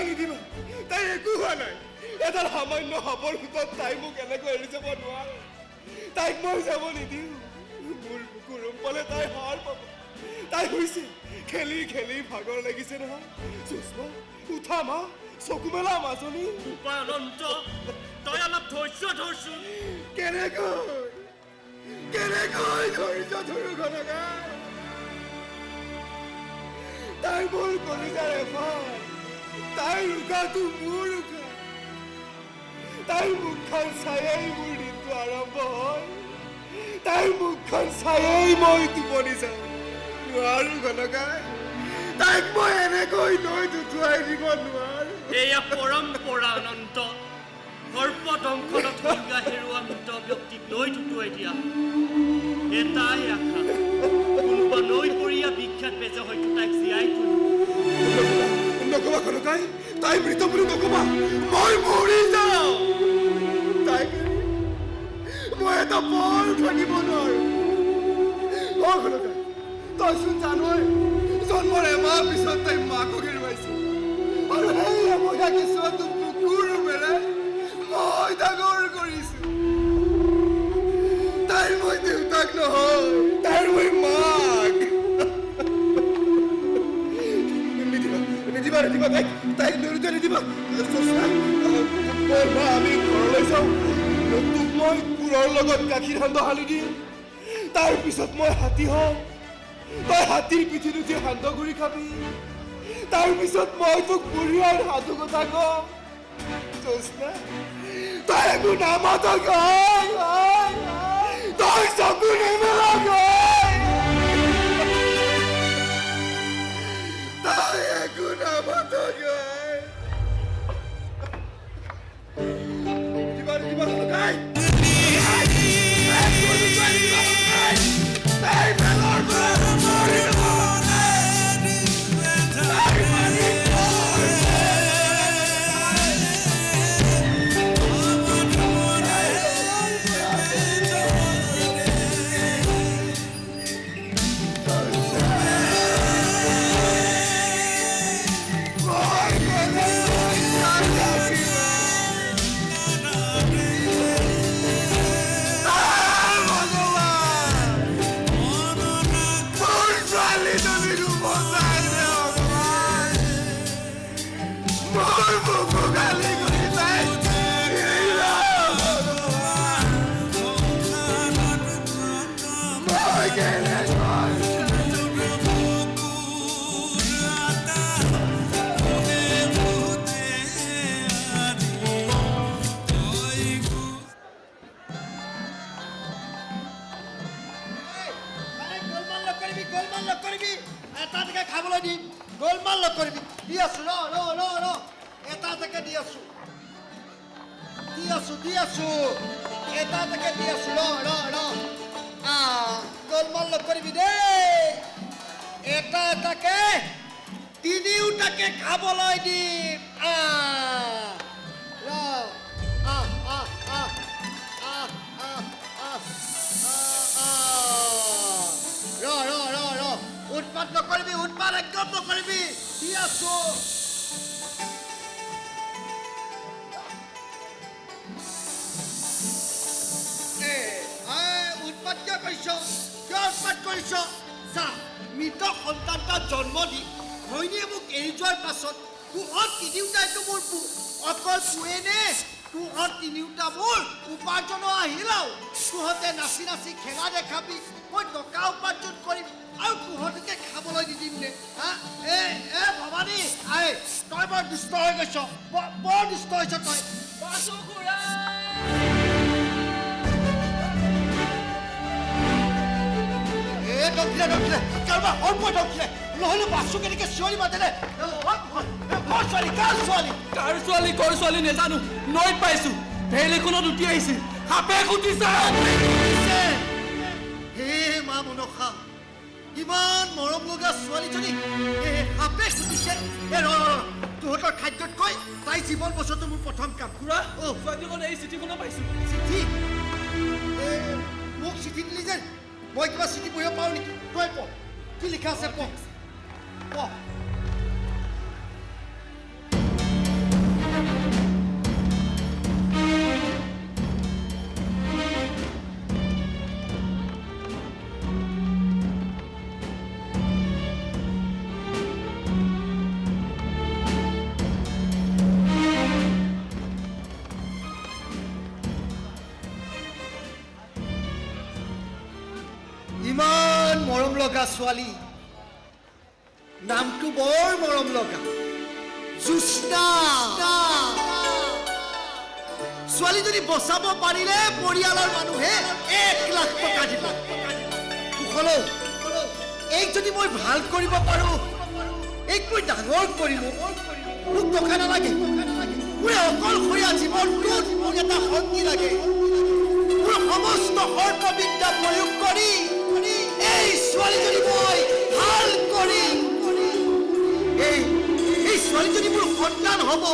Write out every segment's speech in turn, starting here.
তাই নিদিবা তাই একো হোৱা নাই এডাল সামান্য সাপৰ ভিতৰত তাই মোক এনেকৈ এৰি যাব নোৱাৰে তাইক মই যাব নিদিওঁ মোৰ কুকুৰম পালে তাই হাৰ পাব তাই হৈছে খেলি খেলি ভাগৰ লাগিছে নহয় সুষমা উঠা মা চকু মেলা মাজনী অনন্ত তই অলপ ধৈৰ্য ধৰচোন কেনেকৈ ধৈৰ্য ধৰো ঘনকা তাই মোৰ কলিজাৰ এফাল তাই ৰুকাটো মোৰ ৰুকা তাইৰ মুখখন চায়েই মোৰ দিনটো আৰম্ভ হয় তাইৰ মুখখন চায়েই মই টোপনি যাওঁ নোৱাৰো ঘনকাই তাইক মই এনেকৈ নৈত উঠুৱাই দিব নোৱাৰো এয়া পৰম্পৰা অনন্ত সৰ্প দংশনত সংজ্ঞা হেৰুৱা মৃত ব্যক্তিক নৈত উটুৱাই দিয়া এটাই আশা কোনোবা নৈ পৰিয়া বিখ্যাত বেজে হয়তো তাইক জীয়াই তুলিব নকবা ঘনকাই তাই মৃত বুলি নকবা মই মৰি যাওঁ তাইক মই এটা পল থাকিব নোৱাৰো অ ঘনকাই তইচোন জানই জন্মৰ এমাহ পিছত তাই মাকক হেৰুৱাইছিল আৰু সেই এমহীয়া কিছুমানটো কুকুৰ মেৰে মই ডাঙৰ কৰিছো তাইৰ মই দেউতাক নহয় তাইৰ মই মাক নিদিবা তাইক নৰুতে নিদিবা আমি ঘৰলৈ যাওঁ তোক মই কুকুৰৰ লগত গাখীৰ সান্দহ সানি দিম তাৰ পিছত মই হাতী হম তই হাতীৰ পিঠিত উঠি সান্দহ গুৰি খাবি তাৰ পিছত মই তোক বুঢ়ীয়াৰ সাধু কথা কম জোৎস্না তই একো নামাত তই চকু নেমেলা তই একো নামাত লগা ছোৱালী নামটো বৰ মৰম লগা জুস্না ছোৱালীজনী বচাব পাৰিলে পৰিয়ালৰ মানুহে 1 লাখ টকা দিব কুশলো এইক যদি মই ভাল কৰিব পাৰো এইক মই ডাঙৰ কৰিম মোক টকা নালাগে মোৰ অকলশৰীয়া জীৱনটোত মোক এটা সংগী লাগে মোৰ সমস্ত সৰ্ববিদ্যা প্ৰয়োগ কৰি এই ছোৱালীজনী মই ভাল কৰিম এই ছোৱালীজনী মোৰ সন্তান হ'ব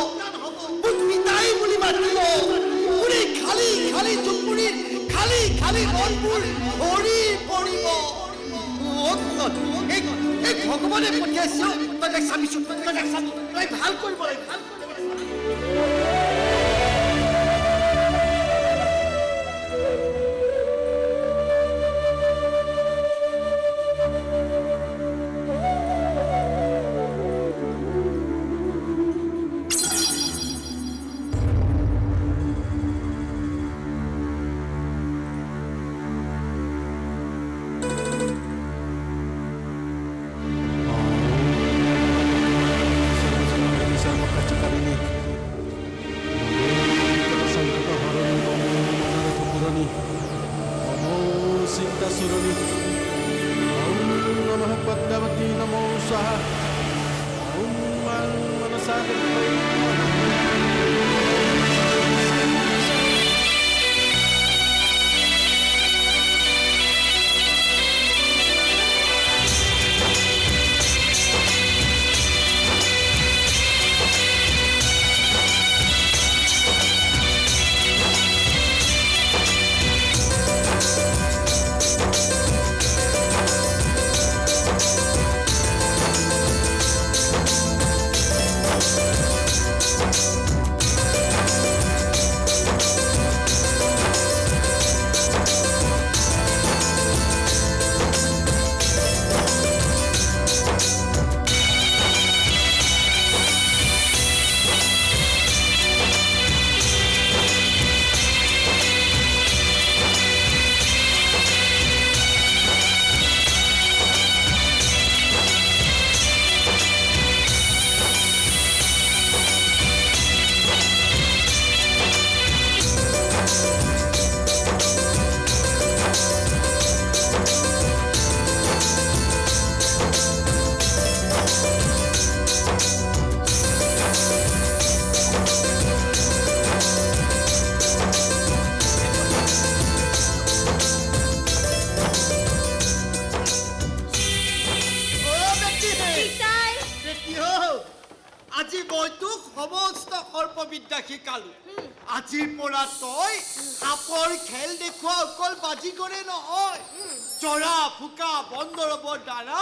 মোক পিতাই বুলি মাতিব মোৰ এই খালী খালী টোপনিৰ খালী খালী মনবোৰ ভৰি পৰিব এই ভগৱানে পঠিয়াইছে তই চাবিচোন তই ভাল কৰিব লাগে ভাল আজিৰ পৰা তই সাপৰ খেল দেখুৱা অকল বাজি কৰে নহয় চৰা ফুকা বন্দৰবৰ দ্বাৰা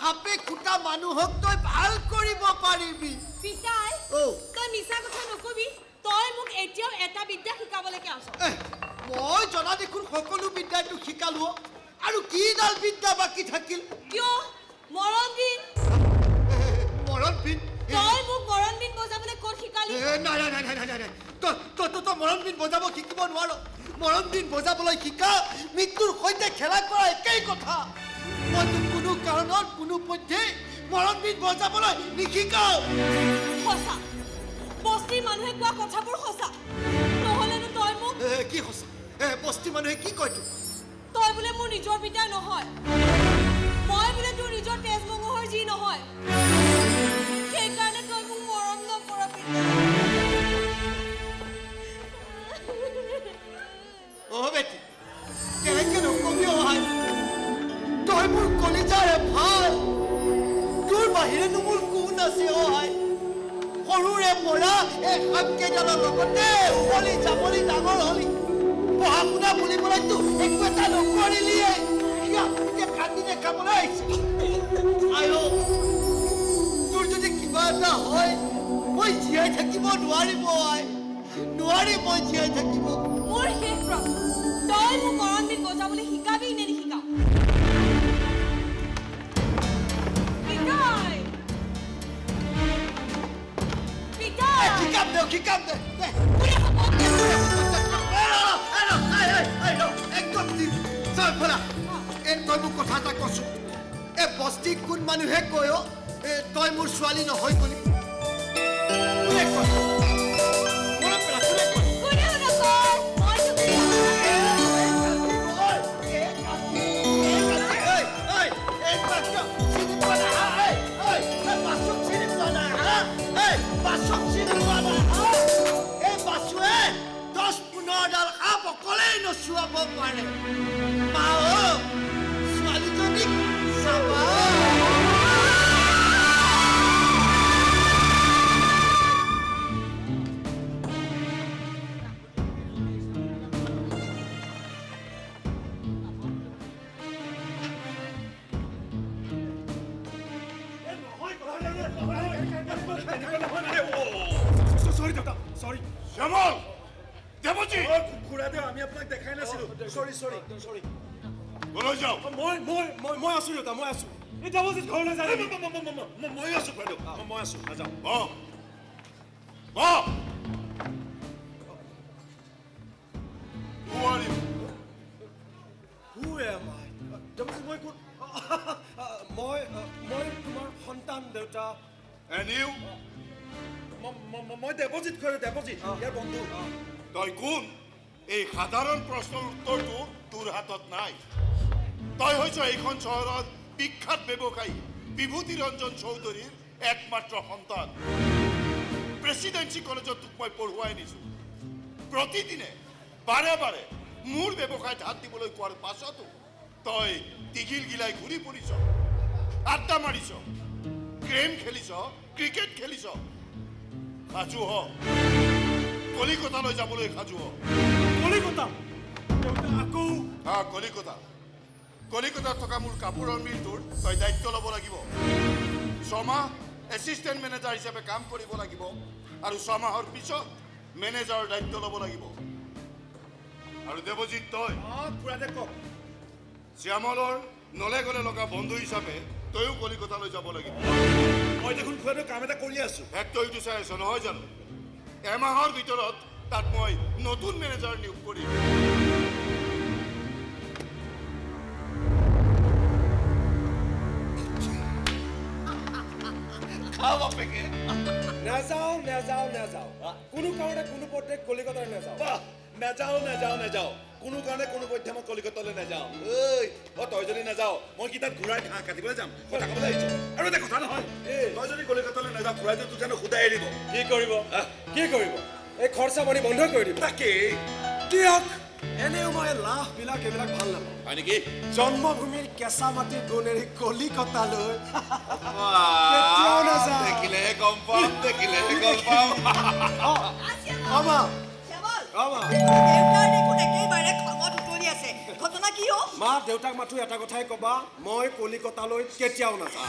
সাপে খুটা মানুহক তই ভাল কৰিব পাৰিবি পিতাই তই মিছা কথা নকবি তই মোক এতিয়াও এটা বিদ্যা শিকাবলৈকে আছ মই জনা দেখোন সকলো বিদ্যাটো শিকালো আৰু কি ডাল বিদ্যা বাকী থাকিল কিয় মৰণ বিন তই মোক মৰণ বিন বজাবলৈ ক'ত শিকালি নাই তই মৰণ বিন বজাব শিকিব নোৱাৰ মৰণ বিন বজাবলৈ শিকা মৃত্যুৰ সৈতে খেলা কৰা একেই কথা মই তোক কোনো কাৰণত কোনো পধ্যে মৰণ বিন বজাবলৈ নিশিকাও সঁচা বস্তিৰ মানুহে কোৱা কথাবোৰ সঁচা নহ'লেনো তই মোক কি সঁচা বস্তিৰ মানুহে কি কয় তোক তই বোলে মোৰ নিজৰ পিতা নহয় মই বোলে তোৰ নিজৰ তেজ মঙহৰ যি নহয় সেইকাৰণে তই মোক মৰম নকৰ পিতা বেটি কেনেকে নকবি অহাই তই মোৰ কলিজাৰে ভাল তোৰ বাহিৰেনো মোৰ কোন আছে অহাই সৰুৰে পৰা এই সাপকেইডালৰ লগতে উমলি যাবলি ডাঙৰ হলি পঢ়া শুনা বুলিবলৈতো একো এটা নকৰিলিয়ে এতিয়া কান্দি দেখাবলৈ আহিছে তোৰ যদি কিবা এটা হয় মই জীয়াই থাকিব নোৱাৰিম নোৱাৰিম মই জীয়াই থাকিব মোৰ শেষ প্ৰশ্ন তই মোক মৰণ বিন বজাবলৈ শিকাবি নে নিশিকাও শিকাম দে একদম তই মোক কথা এটা কৈছো বস্তি কোন মানুহে কয় তই মোৰ ছোৱালী নহয় বুলি নচুৱাব পাৰে ছোৱালীজনীক চাবা সরি দেউতা সরি শ্যামল দেবজি খুড়া দেউ আমি আপোনাক দেখাই নাছিলো সরি সরি সরি কলৈ যাও মই আছো দেউতা মই আছো এই দেবজি ঘৰলৈ যায় মই আছো খুড়া দেউ মই আছো নাযাওঁ Who are you? Who am I? দেবজি মই কোন মই তোমাৰ সন্তান দেউতা And you? মই দেবজিত খুড়া দেবজিত ইয়াৰ বন্ধু তই কোন এই সাধাৰণ প্ৰশ্নৰ উত্তৰটো তোৰ হাতত নাই তই হৈছ এইখন চহৰত বিখ্যাত ব্যৱসায়ী বিভূতি ৰঞ্জন চৌধুৰীৰ একমাত্ৰ সন্তান প্ৰেচিডেন্সি কলেজত তোক মই পঢ়ুৱাই নিছো প্ৰতিদিনে বাৰে বাৰে মোৰ ব্যৱসায়ত হাত দিবলৈ কোৱাৰ পাছতো তই টিঘিল গিলাই ঘূৰি ফুৰিছ আড্ডা মাৰিছ গেম খেলিছ ক্ৰিকেট খেলিছ সাজু হ কলিকতালৈ যাবলৈ সাজু হ কলিকতা আকৌ কলিকতাত থকা মোৰ কাপোৰৰ মিলটোৰ তই দায়িত্ব ল'ব লাগিব 6 মাহ এছিষ্টেণ্ট মেনেজাৰ হিচাপে কাম কৰিব লাগিব আৰু 6 মাহৰ পিছত মেনেজাৰৰ দায়িত্ব ল'ব লাগিব আৰু দেৱজিত তই পুৰাতে কওক শ্যামলৰ নলে গলে লগা বন্ধু হিচাপে তইও কলিকতালৈ যাব লাগিব মই দেখোন খুৱাটো কাম এটা কৰি আছো ফেক্টৰীটো চাই আছ নহয় জানো এমাহৰ ভিতৰত তাত মই নতুন মেনেজাৰ নিয়োগ কৰিম নাযাওঁ কোনো কাৰণে কোনো পথে কলিকতালৈ নাযাওঁ কোনো কাৰণে কোনো পথে মই কলিকতালৈ নাযাওঁ তই যদি নাযাওঁ মই কি তাত ঘূৰাই ঘাঁহ কাটিবলৈ যাম কথা ক'বলৈ আহিছো আৰু এটা কথা নহয় তই যদি কলিকতালৈ নাযাওঁ ঘূৰাই তোক জানো সুদাই এৰিব কি কৰিব এই খৰচা পানী বন্ধ কৰি দিব তাকে দিয়ক এনেও মই লাভ বিলাক এইবিলাক ভাল নাপাওঁ হয় নেকি জন্মভূমিৰ কেঁচা মাটিৰ গুণেৰে কলিকতালৈ কেতিয়াও নাযাওঁ দেখিলেহে গম পাম মা দেউতাক মাথো এটা কথাই কবা মই কলিকতালৈ কেতিয়াও নাযাওঁ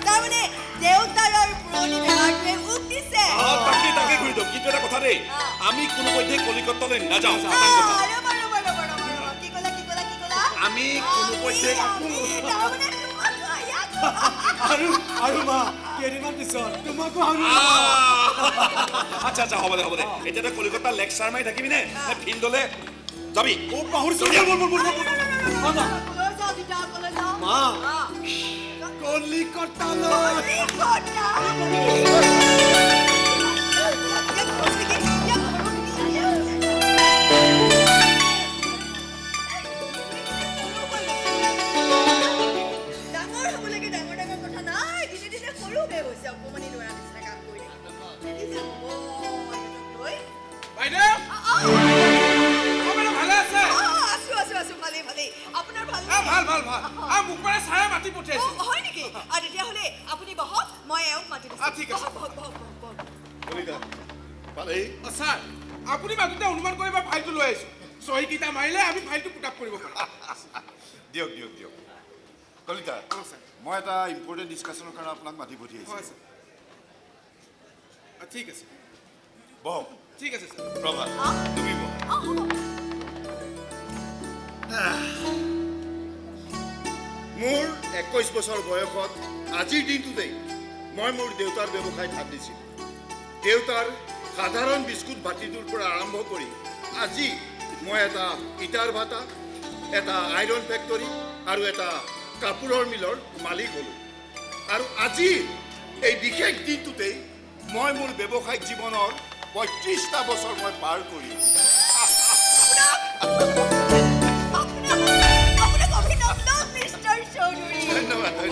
তাৰমানে দেউতাৰ পুৰণি বেলাটোৱে উক দিছে তাকে ঘূৰি দিওঁ কিন্তু এটা কথা দেই আমি কোনো পধ্যে কলিকতালৈ নাযাওঁ আমি কোনো পধ্যে আৰু মা কেইদিনমান পিছত তোমাকো আচ্ছা হ'ব দে এতিয়া তই কলিকতাৰ লেকচাৰ মাৰি থাকিবি নে ফিল্ডলৈ যাবি পাহৰিছো মা কলিকতালৈ আপুনি মাতোতে অনুমান কৰিব ফাইলটো লৈ আহিছো চহীকেইটা মাৰিলে আমি ফাইলটো পুটাপ কৰিব পাৰিম দিয়ক কলিতা মই এটা ইম্পৰ্টেণ্ট ডিছকাশ্যনৰ কাৰণে আপোনাক মাতি পঠিয়াইছো ঠিক আছে বহক ঠিক আছে ছাৰ প্ৰভাত তুমি মোৰ 21 বছৰ বয়সত আজিৰ দিনটোতেই মই মোৰ দেউতাৰ ব্যৱসায়ত হাত দিছিলোঁ দেউতাৰ সাধাৰণ বিস্কুট বাতিটোৰ পৰা আৰম্ভ কৰি আজি মই এটা ইটাৰ ভাটা, এটা আইৰণ ফেক্টৰী আৰু এটা কাপোৰৰ মিলৰ মালিক হ'লো। আৰু আজি এই বিশেষ দিনটোতেই মই মোৰ ব্যৱসায়িক জীৱনৰ ৩৫টা বছৰ মই পাৰ কৰিম।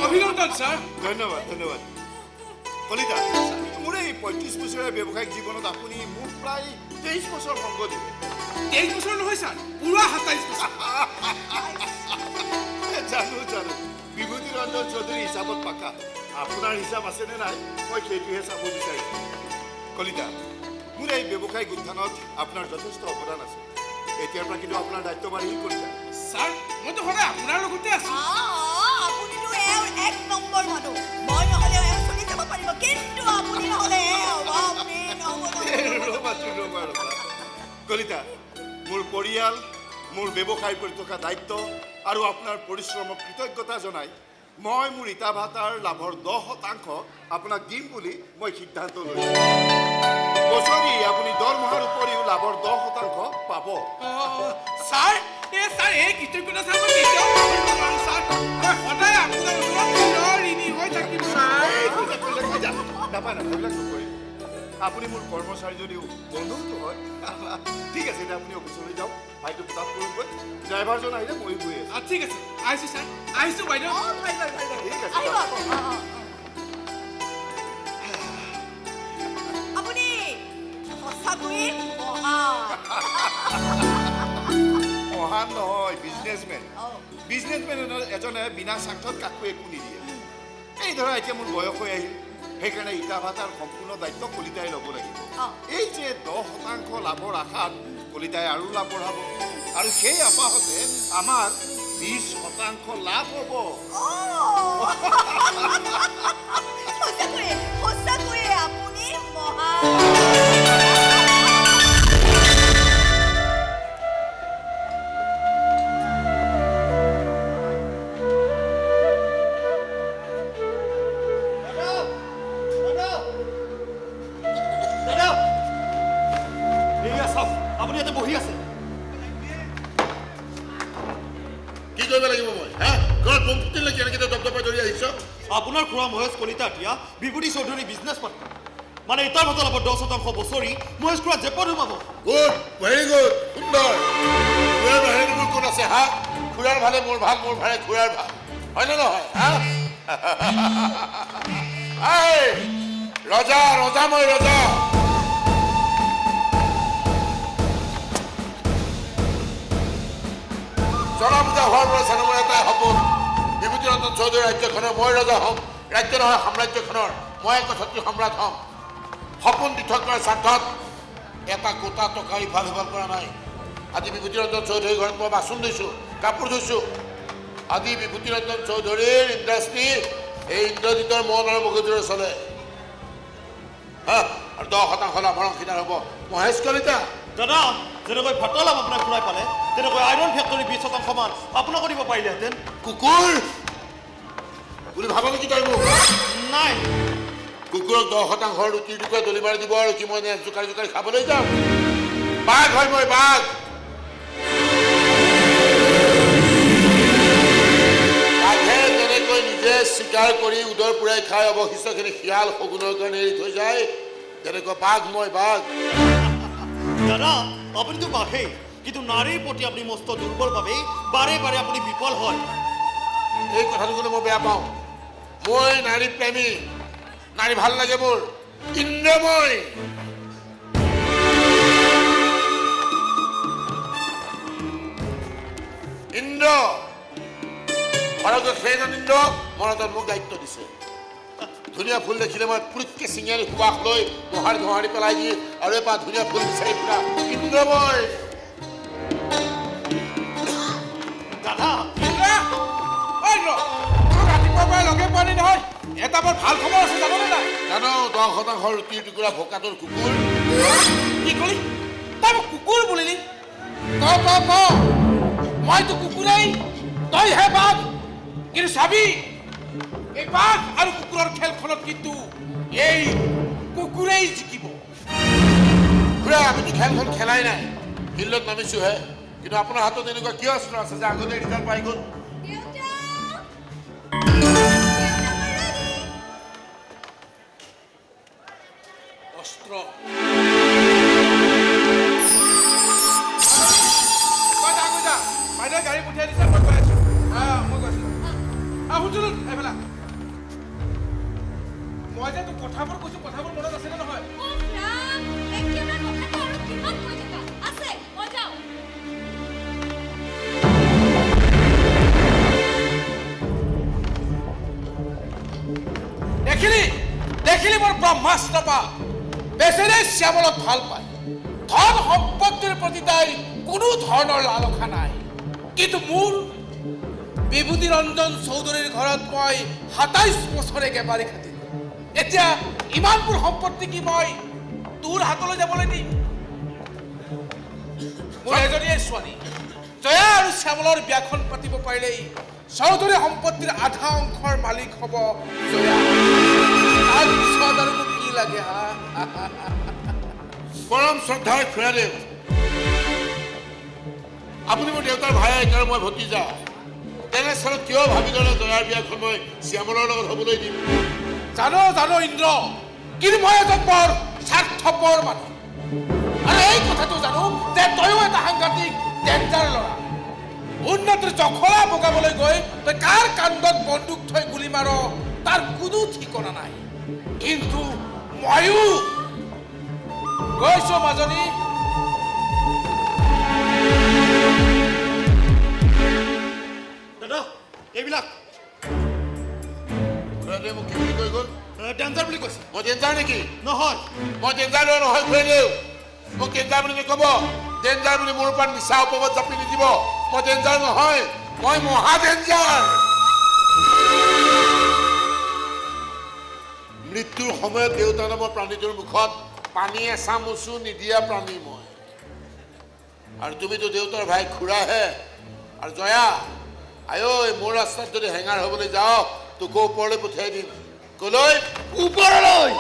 অভিনন্দন ছাৰ। ধন্যবাদ ধন্যবাদ। কলিতা, মোৰ এই ৩৫ বছৰীয়া ব্যৱসায়িক জীৱনত আপুনি মোক প্ৰায় ২৩ বছৰ সংগ দিলে। ২৩ বছৰ নহয় ছাৰ, পুৰা ২৭ বছৰ। জানো জানো, বিভূতি ৰঞ্জন চৌধুৰী হিচাপত পাকা। আপোনাৰ হিচাপ আছেনে নাই মই সেইটোহে চাব বিচাৰিছোঁ। কলিতা, মোৰ এই ব্যৱসায়িক উত্থানত আপোনাৰ যথেষ্ট অৱদান আছে। এতিয়াৰ পৰা কিন্তু আপোনাৰ দায়িত্ব বাঢ়িল কলিতা। ছাৰ, মইতো সদায় আপোনাৰ লগতে আছো। আপুনিতো এক নম্বৰ মানুহ। মই নহ'লে চলি যাব পাৰিব, কিন্তু আপুনি নহ'লে ৰ'বা। কলিতা, মোৰ পৰিয়াল, মোৰ ব্যৱসায় কৰি থকা দায়িত্ব আৰু আপোনাৰ পৰিশ্ৰমক কৃতজ্ঞতা জনাই মই মোৰ ইটা ভাটাৰ লাভৰ 10% আপোনাক দিম বুলি মই সিদ্ধান্ত লৈছোঁ। বছৰি আপুনি দৰমহাৰ উপৰিও লাভৰ 10% পাব। ছাৰ, এই কৃতজ্ঞতা ছাৰ মই কেতিয়াও পাহৰিব নোৱাৰো ছাৰ। মই সদায় আপোনাৰ ওচৰত ঋণী হৈ থাকিম ছাৰ। নাপায় সেইবিলাক নকৰিব। আপুনি মোৰ কৰ্মচাৰী যদিও বন্ধুটো হয়। ঠিক আছে, এতিয়া আপুনি অফিচলৈ যাওক, ভাইটো তাত কৰোঁগৈ। ড্ৰাইভাৰজন আহিলে মই গৈ আছোঁ। ঠিক আছে, আহিছোঁ ছাৰ, আহিছোঁ বাইদেউ। ঠিক আছে। আপুনি সঁচাকৈয়ে মহান নহয়, বিজনেছমেন। বিজনেছমেন এজনে বিনা স্বাৰ্থত কাকো একো নিদিয়ে। এই ধৰা এতিয়া মোৰ বয়স হৈ আহিল, সেইকাৰণে ইটা ভাটাৰ সম্পূৰ্ণ দায়িত্ব কলিতাই ল'ব লাগিব। এই যে 10% লাভৰ আশাত কলিতাই আৰু লাভ বঢ়াব, আৰু সেই আশাতে আমাৰ 20% লাভ হ'ব। সঁচাকৈয়ে আপুনি মহান। আপুনি ইয়াতে বহি আছে। কি কৰিব লাগিব মই? ঘৰত বম ফুটিল নেকি এনেকৈ দপদপাই ধৰি আহিছ? আপোনাৰ খুৰা মহেশ কলিতা এতিয়া বিভূতি চৌধুৰী বিজনেছ পাৰ্টনাৰ। মানে ইটাৰ ভাটা লাভৰ 10% বছৰি মহেশ খুৰা জেপত সোমাব। গুড, ভেৰি গুড, সুন্দৰ। খুৰাৰ বাহিৰে মোৰ কোন আছে? খুৰাৰ ভালে মোৰ ভাল, মোৰ ভালে খুৰাৰ ভাল, হয়নে নহয়? ৰজা মই ৰজা। জনা বুজা হোৱাৰ পৰা জানো মোৰ এটাই সপোন, বিভূতি ৰঞ্জন চৌধুৰী ৰাজ্যখনৰ মই ৰজা হ'ম। ৰাজ্য নহয়, সাম্ৰাজ্যখনৰ মই এক ক্ষত্ৰিয় সম্ৰাট হ'ম। সপোন দি থকাৰ স্বাৰ্থত এটা গোটা টকা ইফাল সিফাল কৰা নাই। আজি বিভূতি ৰঞ্জন চৌধুৰীৰ ঘৰত মই বাচন ধুইছোঁ, কাপোৰ ধুইছোঁ। আজি বিভূতি ৰঞ্জন চৌধুৰীৰ ইণ্ডাষ্ট্ৰী এই ইন্দ্ৰজিতৰ মন আৰু মগজুৰে চলে। আৰু 10% লাভৰ অংশীদাৰ হ'ব মহেশ কলিতা। দাদা, যেনেকৈ ভাটা লাভ আপোনাক ঘূৰাই পালে, তেনেকৈ আইৰণ ফেক্টৰী 20% মান আপোনাকো দিব পাৰিলেহেঁতেন। কুকুৰ বুলি ভাব নেকি তই মোক? নাই, কুকুৰক 10% ৰুটিৰ টুকুৰা দলি মাৰি দিব আৰু কি মই জোকাৰি জোকাৰি খাবলৈ যাম? বাঘ হয় মই, বাঘ। বাঘে যেনেকৈ নিজে চিকাৰ কৰি উদৰ পুৰাই খাই অৱশিষ্টখিনি শিয়াল শগুনৰ কাৰণে এৰি থৈ যায়, তেনেকৈ বাঘ মই, বাঘ। দাদা, আপুনিতো বাঘেই, কিন্তু নাৰীৰ প্ৰতি আপুনি মস্ত দুৰ্বল ভাৱেই বাৰে বাৰে আপুনি বিফল হয়। এই কথাটো কিন্তু মই বেয়া পাওঁ। মই নাৰী প্ৰেমী, নাৰী ভাল লাগে মোৰ, ইন্দ্ৰময়। ইন্দ্ৰ ভাৰতৰ সেইজন ইন্দ্ৰ মনত মোক দায়িত্ব দিছে। ধুনীয়া ফুল দেখিলে মই পুৰুষকে চিঙিয়ালি সুবাস লৈ মোহাৰি পেলাই দি আৰু এপাহ ধুনীয়া ফুল বিচাৰি ফুৰা ইন্দ্ৰময়। দাদা, ৰাতিপুৱাৰ পৰা লগে পোৱা নাই নহয়। এটা বৰ ভাল খবৰ আছে, জাননে নাই? জানো, 10% ৰুটিৰ টুকুৰা ভোকাটোৰ কুকুৰ। কি কলি? তই মোক কুকুৰ বুলিলি? মইতো কুকুৰেই, তইহে বাঘ। কিন্তু চাবি, এই বাঘ আৰু কুকুৰৰ খেলখনত কিন্তু এই কুকুৰেই জিকিব। খুৰা, আমিতো খেলখন খেলাই নাই, ফিল্ডত নামিছোহে। কিন্তু আপোনাৰ হাতত এনেকুৱা কিয় অস্ত্ৰ আছে যে আগতে ৰিজাল্ট পাই গ'ল? অস্ত্ৰ বাইদেউ গাড়ী পঠিয়াই দিছে মই গৈ আছো মই গৈছো শুনচোন এইফালে মই যে তোক কথাবোৰ কৈছো কথাবোৰ মনত আছেনে নহয় দেখিলি মোৰ ব্ৰহ্মাস্ত্ৰ পা বেচেৰে শ্যামলক ভাল পায় ধন সম্পত্তিৰ প্ৰতি তাইৰ কোনো ধৰণৰ লালসা নাই কিন্তু মোৰ বিভূতি ৰঞ্জন চৌধুৰীৰ ঘৰত মই ২৭ বছৰে গেবাৰী খাটিলো এতিয়া ইমানবোৰ সম্পত্তি কি মই তোৰ হাতলৈ যাবলৈ দিম মোৰ এজনীয়ে ছোৱালী জয়া আৰু শ্যামলৰ বিয়াখন পাতিব পাৰিলেই চৌধুৰী সম্পত্তিৰ আধা অংশৰ মালিক হ'ব জয়া তাৰপিছত আৰু মোক কি লাগে পৰম শ্ৰদ্ধাৰ খুৰাদেউ আপুনি মোৰ দেউতাৰ ভাই আৰু মই ভতিজা তেনেস্থলত কিয় ভাবি ল'লে জয়াৰ বিয়াখন মই শ্যামলৰ লগত হ'বলৈ দিম জানো ইন্দ্ৰ কিন্তু মই এজন বৰ স্বাৰ্থপৰ মানুহ আৰু এই কথাটো জানো যে তয়ো এটা সাংঘাতিক ডেঞ্জাৰ ল'ৰা উন্নতিৰ জখলা বগাবলৈ গৈ তই কাৰ কাণ্ডত বন্দুক থৈ গুলি মাৰ তাৰ কোনো ঠিকনা নাই কিন্তু ময়ো গৈছো মাজনী দাদা এইবিলাক খুৰাদেউ মোক কি বুলি কৈ গ'ল ডেঞ্জাৰ বুলি কৈছে মই ডেঞ্জাৰ নেকি নহয় মই ডেঞ্জাৰ নহয় খুৰাদেউ মোক ডেঞ্জাৰ বুলি নক'ব ডেঞ্জাৰ বুলি মোৰ ওপৰত মিছা অপবাদ জাপি নিদিব মই ডেঞ্জাৰ নহয় মই মহা ডেঞ্জাৰ মৃত্যুৰ সময়ত দেউতা নামৰ প্ৰাণীটোৰ মুখত পানী এচামুচো নিদিয়া প্ৰাণী মই আৰু তুমিতো দেউতাৰ ভাই খুৰাহে আৰু জয়া আয়ো মোৰ ৰাস্তাত যদি হেঙাৰ হ'বলৈ যাওঁ তোকো ওপৰলৈ পঠিয়াই দিম কলৈ ওপৰলৈ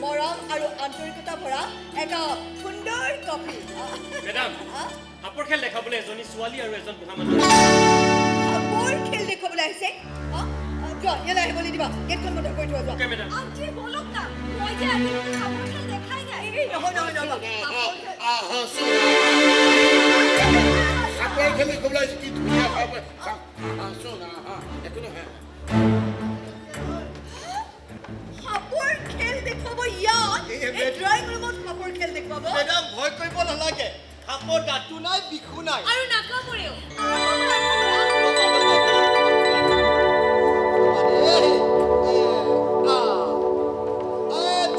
মৰম আৰু আন্তৰিকতা ভৰা এটা সুন্দৰ কফি মেডাম সাপৰ খেল দেখাবলৈ এজনী ছোৱালী আৰু এজন বুঢ়া মানুহ সাপৰ খেল দেখুৱাবলৈ আহিছে ইয়ালৈ আহিবলৈ দিবা গেটখন বন্ধ কৰি থোৱা অ'কে মেডাম আন্টি বলক না মই যে আজিলৈকে সাপৰ খেল দেখাই নাই সাপৰ খেল ক'বলৈ কি ধুনীয়া চোন একো নহয় সাপৰ খেল দেখুৱাব ইয়াত এই ড্ৰয়িং ৰুমত সাপৰ খেল দেখুৱাব মেডাম ভয় কৰিব নালাগে সাপৰ দাঁতো নাই বিষু নাই আৰু নাকামোৰেও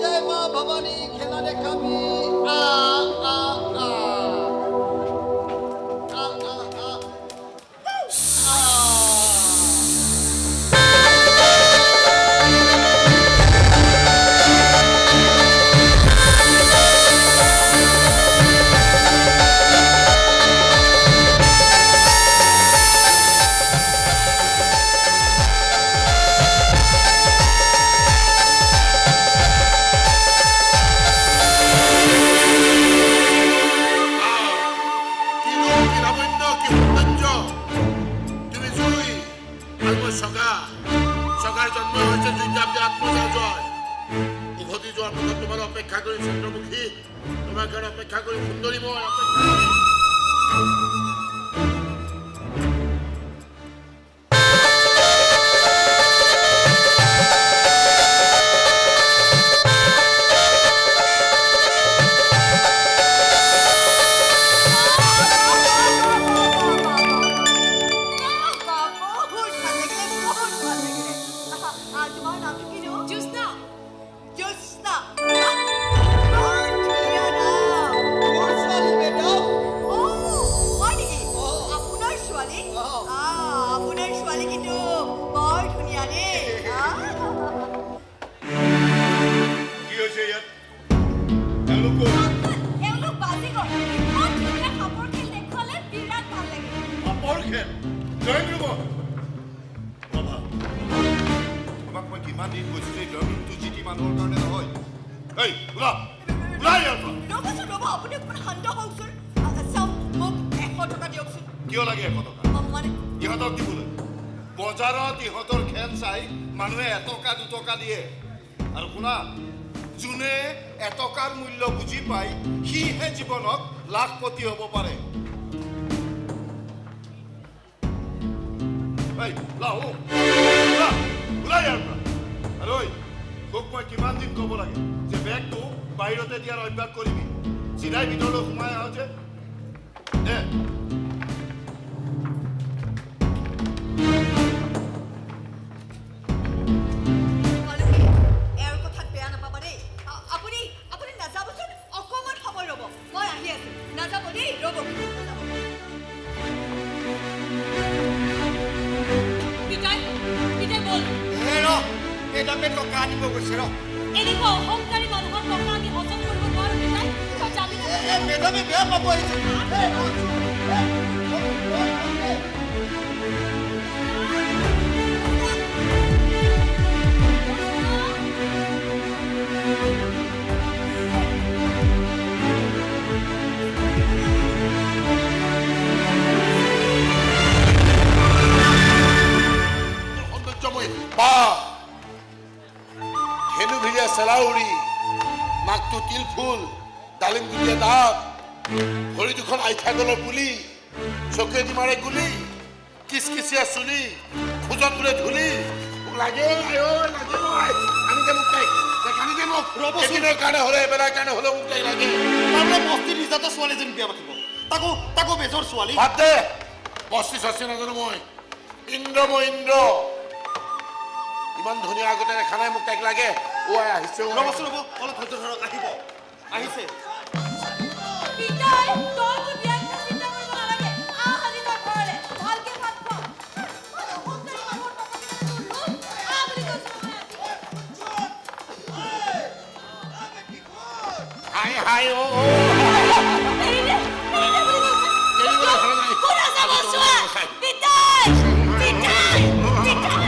জয় মা ভৱানী খেলা দেখাবি অপেক্ষা কৰি চন্দ্ৰমুখী তোমাৰ কাৰণে অপেক্ষা কৰি সুন্দৰী মই অপেক্ষা আপোনাৰ ছোৱালী কিন্তু বৰ ধুনীয়া দেই কি হৈছে ইয়াত তেওঁলোক এওঁলোক বাজিগৰ ইমান ধুনীয়া সাপৰ খেল দেখুৱালে বিৰাট ভাল লাগে সাপৰ খেল জয়ন ৰব বাবা তোমাক মই কিমান দিন কৈছো যে জয়নটো জিতি মানুহৰ কাৰণে নহয় এই ওলা ওলা ইয়াৰ পৰা ৰ'বচোন ৰ'ব আপুনি অকণমান শান্ত হওকচোন চাওক মোক 100 টকা দিয়কচোন কিয় লাগে 100 টকা মানে ইহঁতক দিবলৈ বজাৰত ইহঁতৰ খেল চাই মানুহে 1 টকা 2 টকা দিয়ে আৰু শুনা যোনে 1 টকাৰ মূল্য বুজি পায় সিহে জীৱনত লাখপতি হ'ব পাৰে এই লাও ওলা ওলা ইয়াৰ পৰা আৰু তোক মই কিমান দিন ক'ব লাগে যে বেগটো বাহিৰতে দিয়াৰ অভ্যাস কৰিবি চিধাই ভিতৰলৈ সোমাই আহ যে দে এওঁৰ কথাত বেয়া নাপাবা দেই আপুনি নাযাবচোন অকণমান সময় ৰ'ব মই আহি আছোঁ নাযাব দেই ৰ'ব পিতাই বল এটাকে টকা আনিব গৈছে ৰ এনেকুৱা অহংকাৰী মানুহৰ টকা আমি হজম কৰিব নোৱাৰো পিতাই তই যাবি নে মেডামে বেয়া পাব চেলাউৰি নাকটো তিল ফুল ডালিম গুটিয়া দাঁত ভৰি দুখন আইঠা গলৰ পুলি চকুৱেদি মাৰে গুলি কিচকিচিয়া চুলি খোজত বোলে ধূলি মোক লাগে আনি দে মোক তাইক আনি দে মোক এদিনৰ কাৰণে হ'লে এবেলাৰ কাৰণে হ'লেও মোক তাইক লাগে তাৰমানে বস্তিৰ ৰিজাতো ছোৱালীজনী বিয়া পাতিব তাকো বেজৰ ছোৱালী বাদ দে বস্তি চস্তি নাজানো মই ইন্দ্ৰ ইমান ধুনীয়া আগতে দেখা নাই মোক তাইক লাগে আহিছে ৰ'বচোন ৰ'ব অলপ ধৈৰ্য ধৰক আহিছে পিতাই তই মোৰ বিয়াৰ কথা চিন্তা কৰিব নালাগে আহ আজি তই ঘৰলে ভালকে ভাত খোৱা অহংকাৰী মানুহৰ টকা তোৰ আহ বুলি কৈছো হাই হাই এৰি দে বুলি কৈছো কোন আছে বচোৱা পিতাই কোন আছে বচোৱা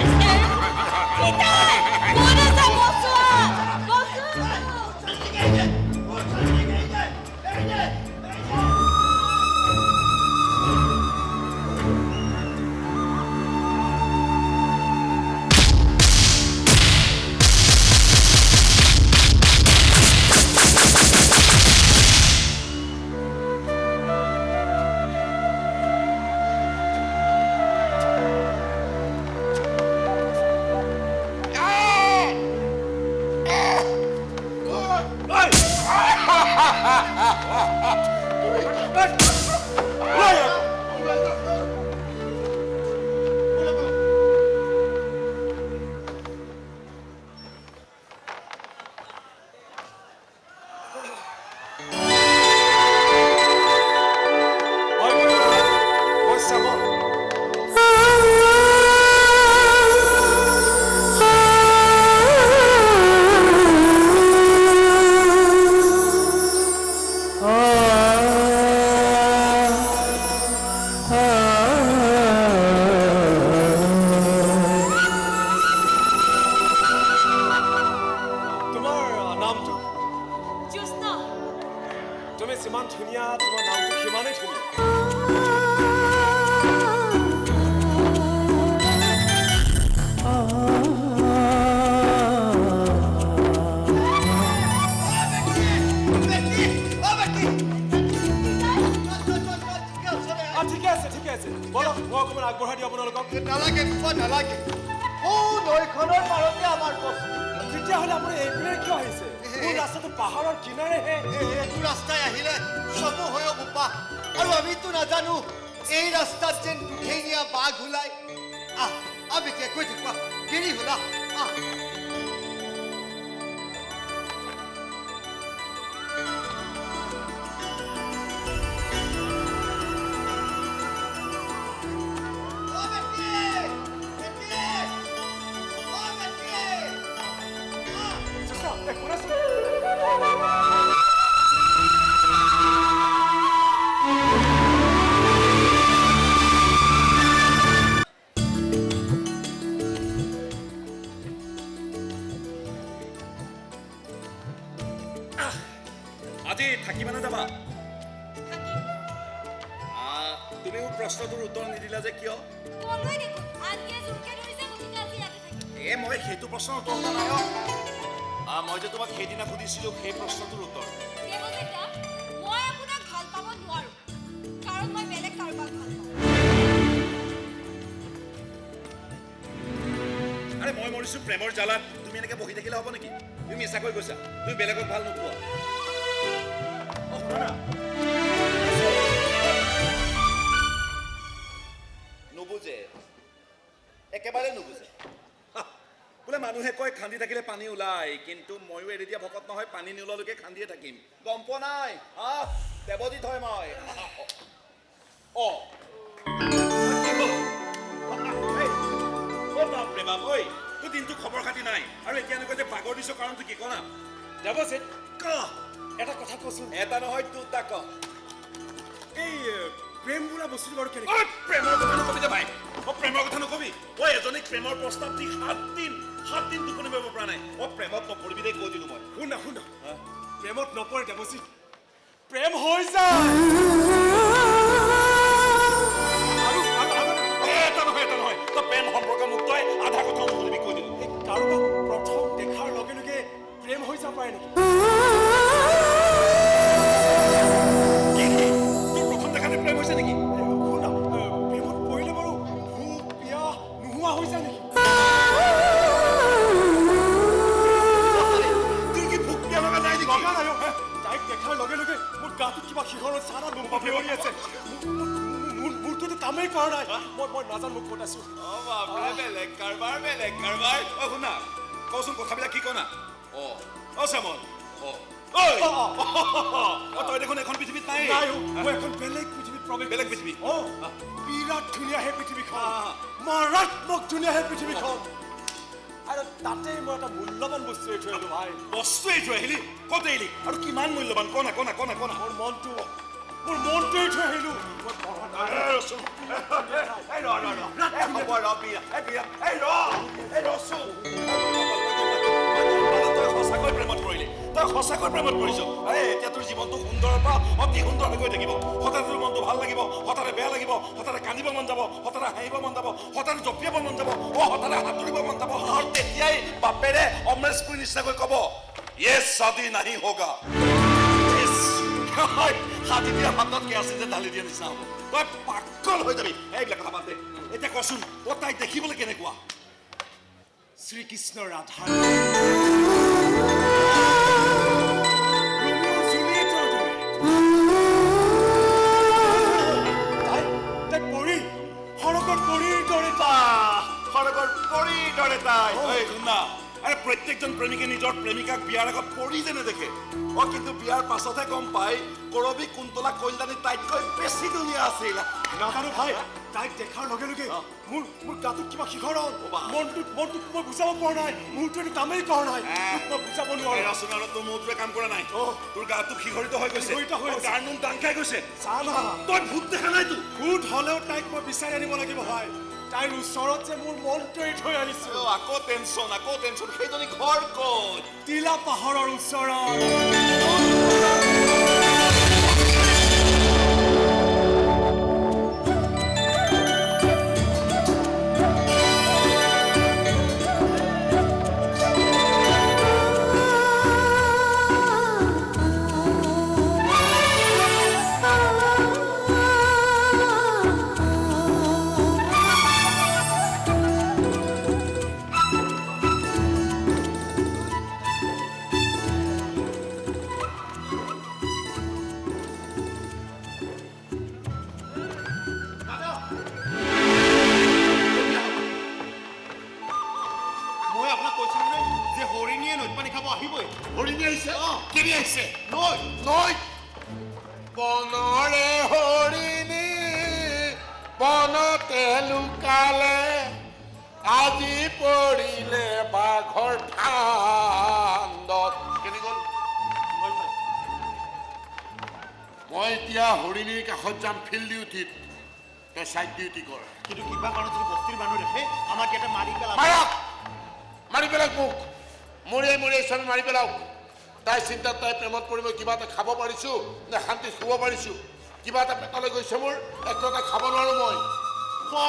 নিদিলা যে কিয় ক'লোৱে দেখোন আনকিয়ে জোৰকে ধৰিছে গতিকে আজি ইয়াতে থাকিম মই সেইটো প্ৰশ্নৰ উত্তৰ দিয়া নাই মই যে তোমাক সেইদিনা সুধিছিলো সেই প্ৰশ্নটোৰ উত্তৰ দেৱজিতা মই আপোনাক ভাল পাব নোৱাৰো কাৰণ মই বেলেগ কাৰোবাক ভাল পাওঁ আৰে মই মৰিছো প্ৰেমৰ জালাত তুমি এনেকে বহি থাকিলে হ'ব নেকি তুমি মিছাকৈ কৈছা তুমি বেলেগক ভাল নোপোৱা নুবুজে একেবাৰে নুবুজে বোলে মানুহে কয় খান্দি থাকিলে পানী ওলায় কিন্তু ময়ো এৰি দিয়া ভকত নহয় পানী নোলোৱালৈকে খান্দিয়ে থাকিম গম পোৱা নাই দেৱজিত হয় মই প্ৰেমা ঐ তোৰ দিনটো খবৰ খাতি নাই আৰু এতিয়া এনেকৈ যে বাগৰ দিছ কাৰণটো কি কনা দেৱজিত ক এটা কথা কচোন এটা নহয় দুটা ক এই প্ৰেম বোলা বস্তুটো বাৰু কেনেকৈ প্ৰেমৰ কথা নকবি দে ভাই প্ৰেমৰ কথা নকবি এজনীক প্ৰেমৰ প্ৰস্তাৱ দি 7 দিন টোপনি মাৰিব পৰা নাই প্ৰেমত নপৰিবি দে কৈ দিলো মই শুনা প্ৰেমত নপৰে দেৱজিত প্ৰেম হৈ যায় এটা নহয় তই প্ৰেম সম্পৰ্ক মুক্তই আধা কথা নুশুনিবি কৈ দিলো কাৰোবাক প্ৰথম দেখাৰ লগে লগে প্ৰেম হৈ যাব পাৰে নেকি তোৰ প্ৰথম দেখাতে প্ৰেম হৈছে নেকি শুনা প্ৰেমত পৰিলে বাৰু ভোক পিয়াহ নোহোৱা হৈ যায় নেকি তোৰ কি ভোক পিয়াহ লগা যায় নেকি তাইক দেখাৰ লগে লগে মোৰ গাটোত কিবা শিহৰৰ চাৰা নোভাৱে হৈ আছে মোৰটোতো কামেই কৰা নাই মই নাজানো মোক ক'ত আছো বেলেগ কাৰবাৰ শুনা কচোন কথাবিলাক কি কনা শ্যামল তই দেখোন এখন পৃথিৱীত নাই মই এখন বেলেগ পৃথিৱীত প্ৰৱেশ বেলেগ পৃথিৱী বিৰাট ধুনীয়া সেই পৃথিৱীখন মাৰাত্মক ধুনীয়া সেই পৃথিৱীখন আৰু তাতে মই এটা মূল্যৱান বস্তু এৰি থৈ আহিলো ভাই বস্তু এৰি থৈ আহিলি ক'ত এৰিলি আৰু কিমান মূল্যৱান কনা মোৰ মনটো এৰি থৈ আহিলো সঁচাকৈ প্ৰেমত পৰিলি তই সঁচাকৈ প্ৰেমত পৰিছ এতিয়া তোৰ জীৱনটো সুন্দৰৰ পৰা অতি সুন্দৰ হৈ গৈ থাকিব হঠাতে তোৰ মনটো ভাল লাগিব হঠাতে বেয়া লাগিব হঠাতে কান্দিব মন যাব হঠাতে হাঁহিব মন যাব হঠাতে জঁপিয়াব মন যাব হঠাতে সাঁতুৰিব মন যাব আৰু তেতিয়াই বাপেৰে অমৰেশ পুৰী নিচিনাকৈ ক'ব য়েছ শাদী নাহি হোগা হাতি দিয়া ভাতত কে আছে যে ঢালি দিয়া নিচিনা হ'ব তই পাগল হৈ যাবি এইবিলাক কথা বাদ দে এতিয়া কচোন তই তাইক দেখিবলৈ কেনেকুৱা শ্ৰীকৃষ্ণ ৰাধা প্ৰত্যেকজন প্ৰেমিকে নিজৰ প্ৰেমিকাক বিয়াৰ আগত পৰি যেনে দেখে কিন্তু বিয়াৰ পাছতহে গম পাই কৰবী কুন্তলা কল্যাণী তাইতকৈ বেছি ধুনীয়া আছিল নাজানো ভাই তাইক দেখাৰ লগে লগে মোৰ গাটোত কিবা শিহৰণ মনটোত মই বুজাব পৰা নাই মূৰটোৱে কামেই কৰা নাই মই বুজাব নোৱাৰো ৰচনাৰ তোৰ মূৰটোৱে কাম কৰা নাই তোৰ গাটো শিহৰিত হৈ গৈছে গাৰ নোম টান খাই গৈছে তই ভূত দেখা নাই তো ভূত হলেও তাইক মই বিচাৰি আনিব লাগিব ভাই তাইৰ ওচৰত যে মোৰ মনটো এৰি থৈ আহিছো আকৌ টেনচন সেইজনী ঘৰ ক'ত তিলা পাহাৰৰ ওচৰত বনৰে হৰিণী বনতে লুকালে আজি পৰিলে বাঘৰ ঠাণ্ডত কেনেকৈ মই এতিয়া হৰিণীৰ কাষত যাম ফিল্ড ডিউটিত তই চাইড ডিউটি কৰ কিন্তু কিবা কাৰণত যদি বস্তিৰ মানুহ দেখে আমাক ইয়াতে মাৰি পেলাওক মোক মৰিয়াই চবে মাৰি পেলাওক তাই চিন্তাত তাই প্ৰেমত পৰি মই কিবা এটা খাব পাৰিছোঁ নে শান্তিত শুব পাৰিছোঁ কিবা এটা পেটলৈ গৈছে মোৰ একো এটা খাব নোৱাৰোঁ মই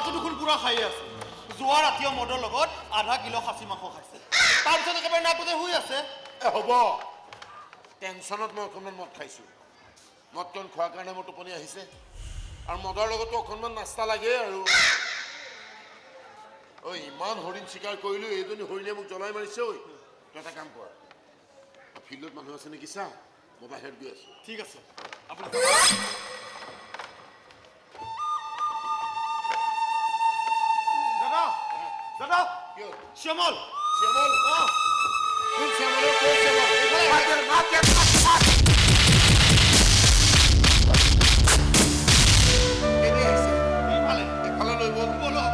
মাছটো দেখোন পুৰা খাই আছে যোৱা ৰাতিও মদৰ লগত আধা কিলো খাচী মাংস খাইছে তাৰপিছত একেবাৰে নাক বুজাই শুই আছে হ'ব টেনশ্যনত মই অকণমান মদ খাইছোঁ মদকণ খোৱাৰ কাৰণে মোৰ টোপনি আহিছে আৰু মদৰ লগতো অকণমান নাস্তা লাগে আৰু ঐ ইমান হৰিণ চিকাৰ কৰিলোঁ এইজনী হৰিণে মোক জ্বলাই মাৰিছে ঐ তই এটা কাম কৰ ফিল্ডত মানুহ আছে নেকি চা মই বাহিৰত গৈ আছোঁ ঠিক আছে আপুনি দাদা দাদা কি হ'ল শ্যামল শ্যামল কোন শ্যামলৰ ক'ৰ শ্যামল কেনে আহিছে ভালে এফালে লৈ ব'ল বলো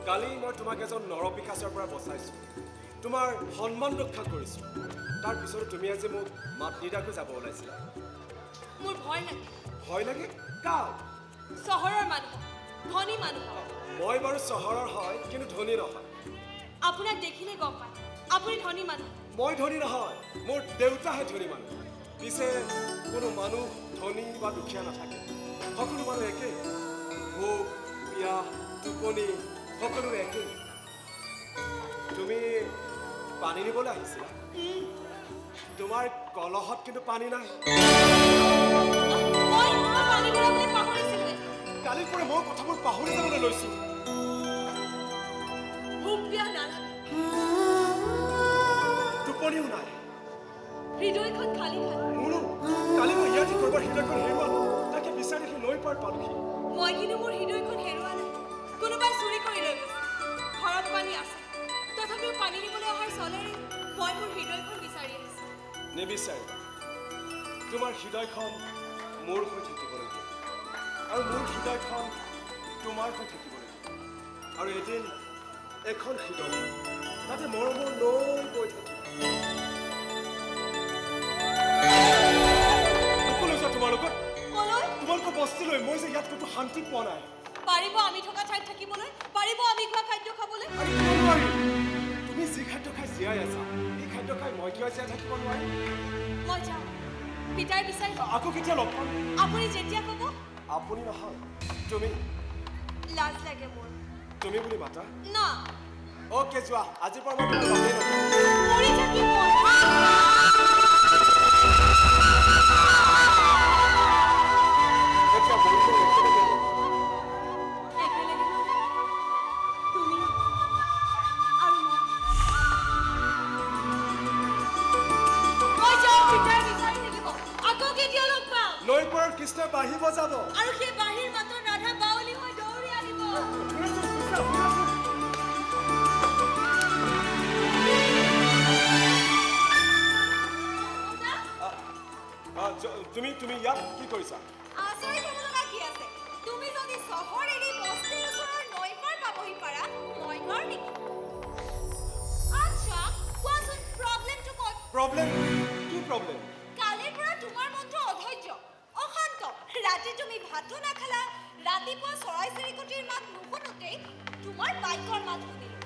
কালি মই তোমাক এজন নৰপিশাচৰ পৰা বচাইছোঁ তোমাৰ সন্মান ৰক্ষা কৰিছোঁ তাৰপিছত তুমি আজি মোক মাত নিদাকৈ যাব ওলাইছিলা মোৰ ভয় লাগে ভয় লাগে কাৰ চহৰৰ মানুহ ধনী মানুহ মই বাৰু চহৰৰ হয় কিন্তু ধনী নহয় আপোনাক দেখিলে গম পায় আপুনি ধনী মানুহ মই ধনী নহয় মোৰ দেউতাহে ধনী মানুহ পিছে কোনো মানুহ ধনী বা দুখীয়া নাথাকে সকলো মানুহ একেই ভোক পিয়াহ টোপনি সকলোৰে একেই তুমি পানী নিবলৈ আহিছিলা তোমাৰ কলহত কিন্তু পানী নাই মই পানী ভৰাবলৈ পাহৰিছিলোঁ কালিৰ পৰা মই কথাবোৰ পাহৰি যাবলৈ লৈছোঁ ভোক পিয়াহ নালাগে টোপনিও নাই হৃদয়খন খালী খালী মোৰো কালি মই ইয়াতে কৰবাৰ হৃদয়খন হেৰুৱালো তাকে বিচাৰি সি নৈ পাৰ পালোহি মই কিন্তু মোৰ হৃদয়খন হেৰুৱা নাই কোনোবাই চুৰি কৰি লৈ গৈছে ঘৰত পানী আছে তথাপিও পানী নিবলৈ অহাৰ চলেৰে মই মোৰ হৃদয়খন বিচাৰি আহিছোঁ নিবিচাৰিবা তোমাৰ হৃদয়খন মোৰ হৈ থাকিবলৈ দিয়ে আৰু মোৰ হৃদয়খন তোমাৰ হৈ থাকিবলৈ দিয়ে আৰু এদিন এখন হৃদয় তাতে মৰমৰ নৈ বৈ থাকিব সকলো তোমালোকৰ কলৈ তোমালোকৰ বস্তুলৈ মই যে ইয়াত ক'তো শান্তি পোৱা নাই পাৰিব আমি থকা ঠাইত থাকিবলৈ পাৰিব আমি খোৱা খাদ্য খাবলৈ আৰু কিয় নোৱাৰিম? তুমি যি খাদ্য খাই জীয়াই আছা এই খাদ্য খাই মই কিয় জীয়াই থাকিব নোৱাৰিম মই যাওঁ পিতাই বিচাৰি আকৌ কেতিয়া লগ পাম আপুনি যেতিয়া ক'ব আপুনি নহয় তুমি লাজ লাগে মোৰ তুমি বুলি মাতা না অ'কে যোৱা আজিৰ পৰা মই তোমাক লগেই নকৰোঁ মৰি থাকিম মই এতিয়া মৰিব একেলগে একেলগে তুমি আৰু মই যাওঁ পিতাই বিচাৰি থাকিব আকৌ কেতিয়া লগ পাম নৈ পাৰৰ কৃষ্ণ বাঢ়ি বজাব আৰু সেই বাহিৰ মাতৰ ৰাধা বাউলী হৈ দৌৰি আহিব তুমি ইয়াত কি কৰিছা আচৰিত হ'ব লগা কি আছে তুমি যদি চহৰ এৰি বস্তিৰ ওচৰৰ নৈ পাৰ পাবহি পাৰা মই পাৰ নেকি আচ্ছা কোৱাচোন প্ৰব্লেমটো ক'ত প্ৰব্লেম কি প্ৰব্লেম কালিৰ পৰা তোমাৰ মনটো অধৈৰ্য অশান্ত ৰাতি তুমি ভাতো নাখালা ৰাতিপুৱা চৰাই চিৰিকটিৰ মাত নুশুনোতেই তোমাৰ বাইকৰ মাত শুনিলো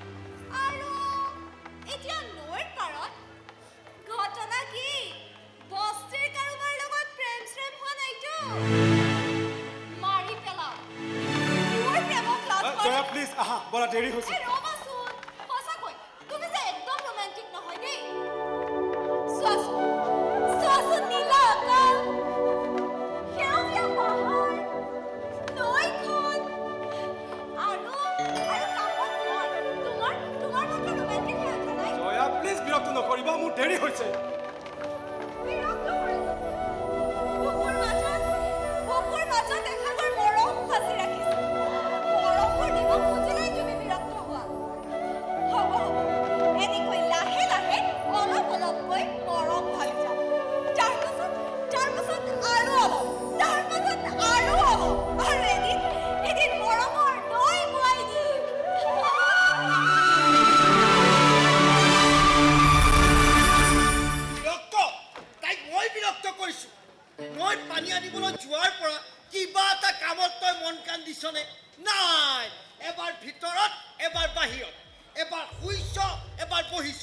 আৰু এতিয়া নৈৰ পাৰত ঘটনা কি বস্তিৰ কাৰোবাৰ লগত প্ৰেম হোৱা নাইতো মাৰি পেলাও মোৰ প্ৰেমক লাভ জয়া প্লিজ আহা বৰা দেৰি হৈছে ৰ'বাচোন সঁচাকৈ তুমি যে একদম ৰোমান্টিক নহয় দেই চোৱাচোন নীলা আকাশ সেউজীয়া পাহাৰ নৈখন আৰু কাষত মই তোমাৰ মতে ৰোমান্টিক হৈ উঠা নাই জয়া প্লিজ বিৰক্ত নকৰিবা মোৰ দেৰি হৈছে বিৰক্ত কৰিছো বুকুৰ মাজত এসাগৰ মৰম সাঁচি ৰাখিছো মৰমৰ দিব খুজিলেই তুমি বিৰক্ত হোৱা হ'ব এনেকৈ লাহে লাহে অলপকৈ মৰম ভাবি যাম তাৰ পাছত মই পানী আনিবলৈ যোৱাৰ পৰা কিবা এটা কামত তই মন কাণ দিছনে? নাই, এবাৰ ভিতৰত এবাৰ বাহিৰত, এবাৰ শুইছ এবাৰ বহিছ।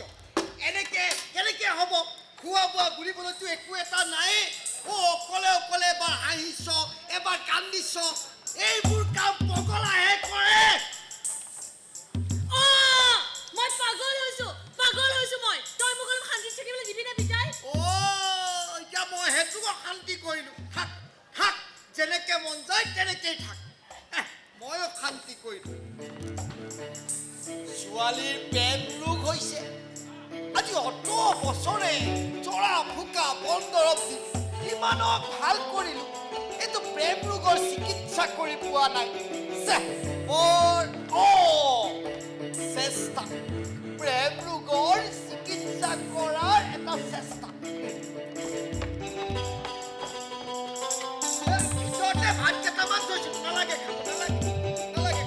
কেনেকে হ'ব? খোৱা বোৱা বুলিবলৈতো একো এটা নাই। অকলে অকলে এবাৰ হাঁহিছ এবাৰ কান্দিছ। এইবোৰ কাম পগলাহে কৰে। মই পাগল হৈছো মই। তই মোক অলপ শান্তিত থাকিবলৈ দিবি নে বিটাই? এতিয়া মই সেইটোক অশান্তি কৰিলো। থাক, যেনেকে মন যায় তেনেকেই থাক। ময়ো শান্তি কৰিলো। ছোৱালীৰ প্ৰেম ৰোগ হৈছে। আজি অত বছৰে চৰা ফুকা বন্দৰৱ দি কিমানক ভাল কৰিলো, এইটো প্ৰেম ৰোগৰ চিকিৎসা কৰি পোৱা নাই। চেষ্টা, প্ৰেম ৰোগৰ চিকিৎসা কৰাৰ এটা চেষ্টা। ভিতৰতে ভাত কেইটামান থৈছো, নালাগে খাব দেই, নালাগে।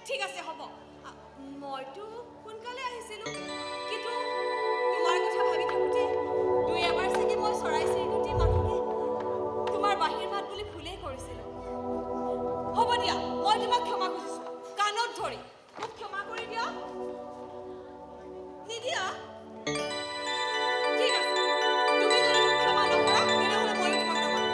ঠিক আছে হ'ব। মইতো সোনকালে আহিছিলোঁ, কিন্তু তোমাৰ কথা ভাবি থাকোঁতে দুই এবাৰ চাগে মই চৰাই চিৰিকটিৰ মাতকে তোমাৰ বাহিৰ মাত বুলি ভুলেই কৰিছিলোঁ। হ'ব দিয়া, মই তোমাক ক্ষমা খুজিছোঁ, কাণত ধৰি মোক ক্ষমা কৰি দিয়া। নিদিয়া? ঠিক আছে, তুমি যদি মোক ক্ষমা নকৰা তেনেহ'লে ময়ো তোমাক নকৰোঁ।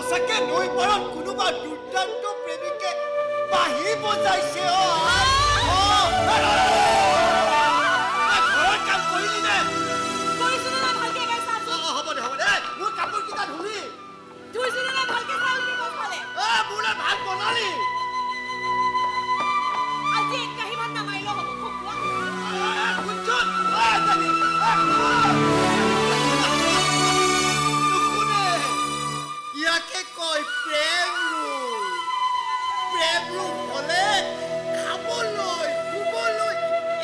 সঁচাকে নৈ পাৰত কোনোবা দুৰ্দান্ত প্ৰেমিকে বাঁহী বজাইছে ঘৰৰ কাম কৰিলি নে? কৰিছিলোঁ না ভালকে এবাৰ চাচোন। হ'ব দে মোৰ কাপোৰকেইটা ধুলি ধুইছিলোঁ না ভালকে চাউল নিমখ পালে। মোলৈ ভাত বনালি আজি এক কাঁহী ভাত নামাৰিলেও হ'ব খুব খোৱা। শুনচোন নুশুনে ইয়াকে কয় প্ৰেম ৰোগ হ'লে খাবলৈ শুবলৈ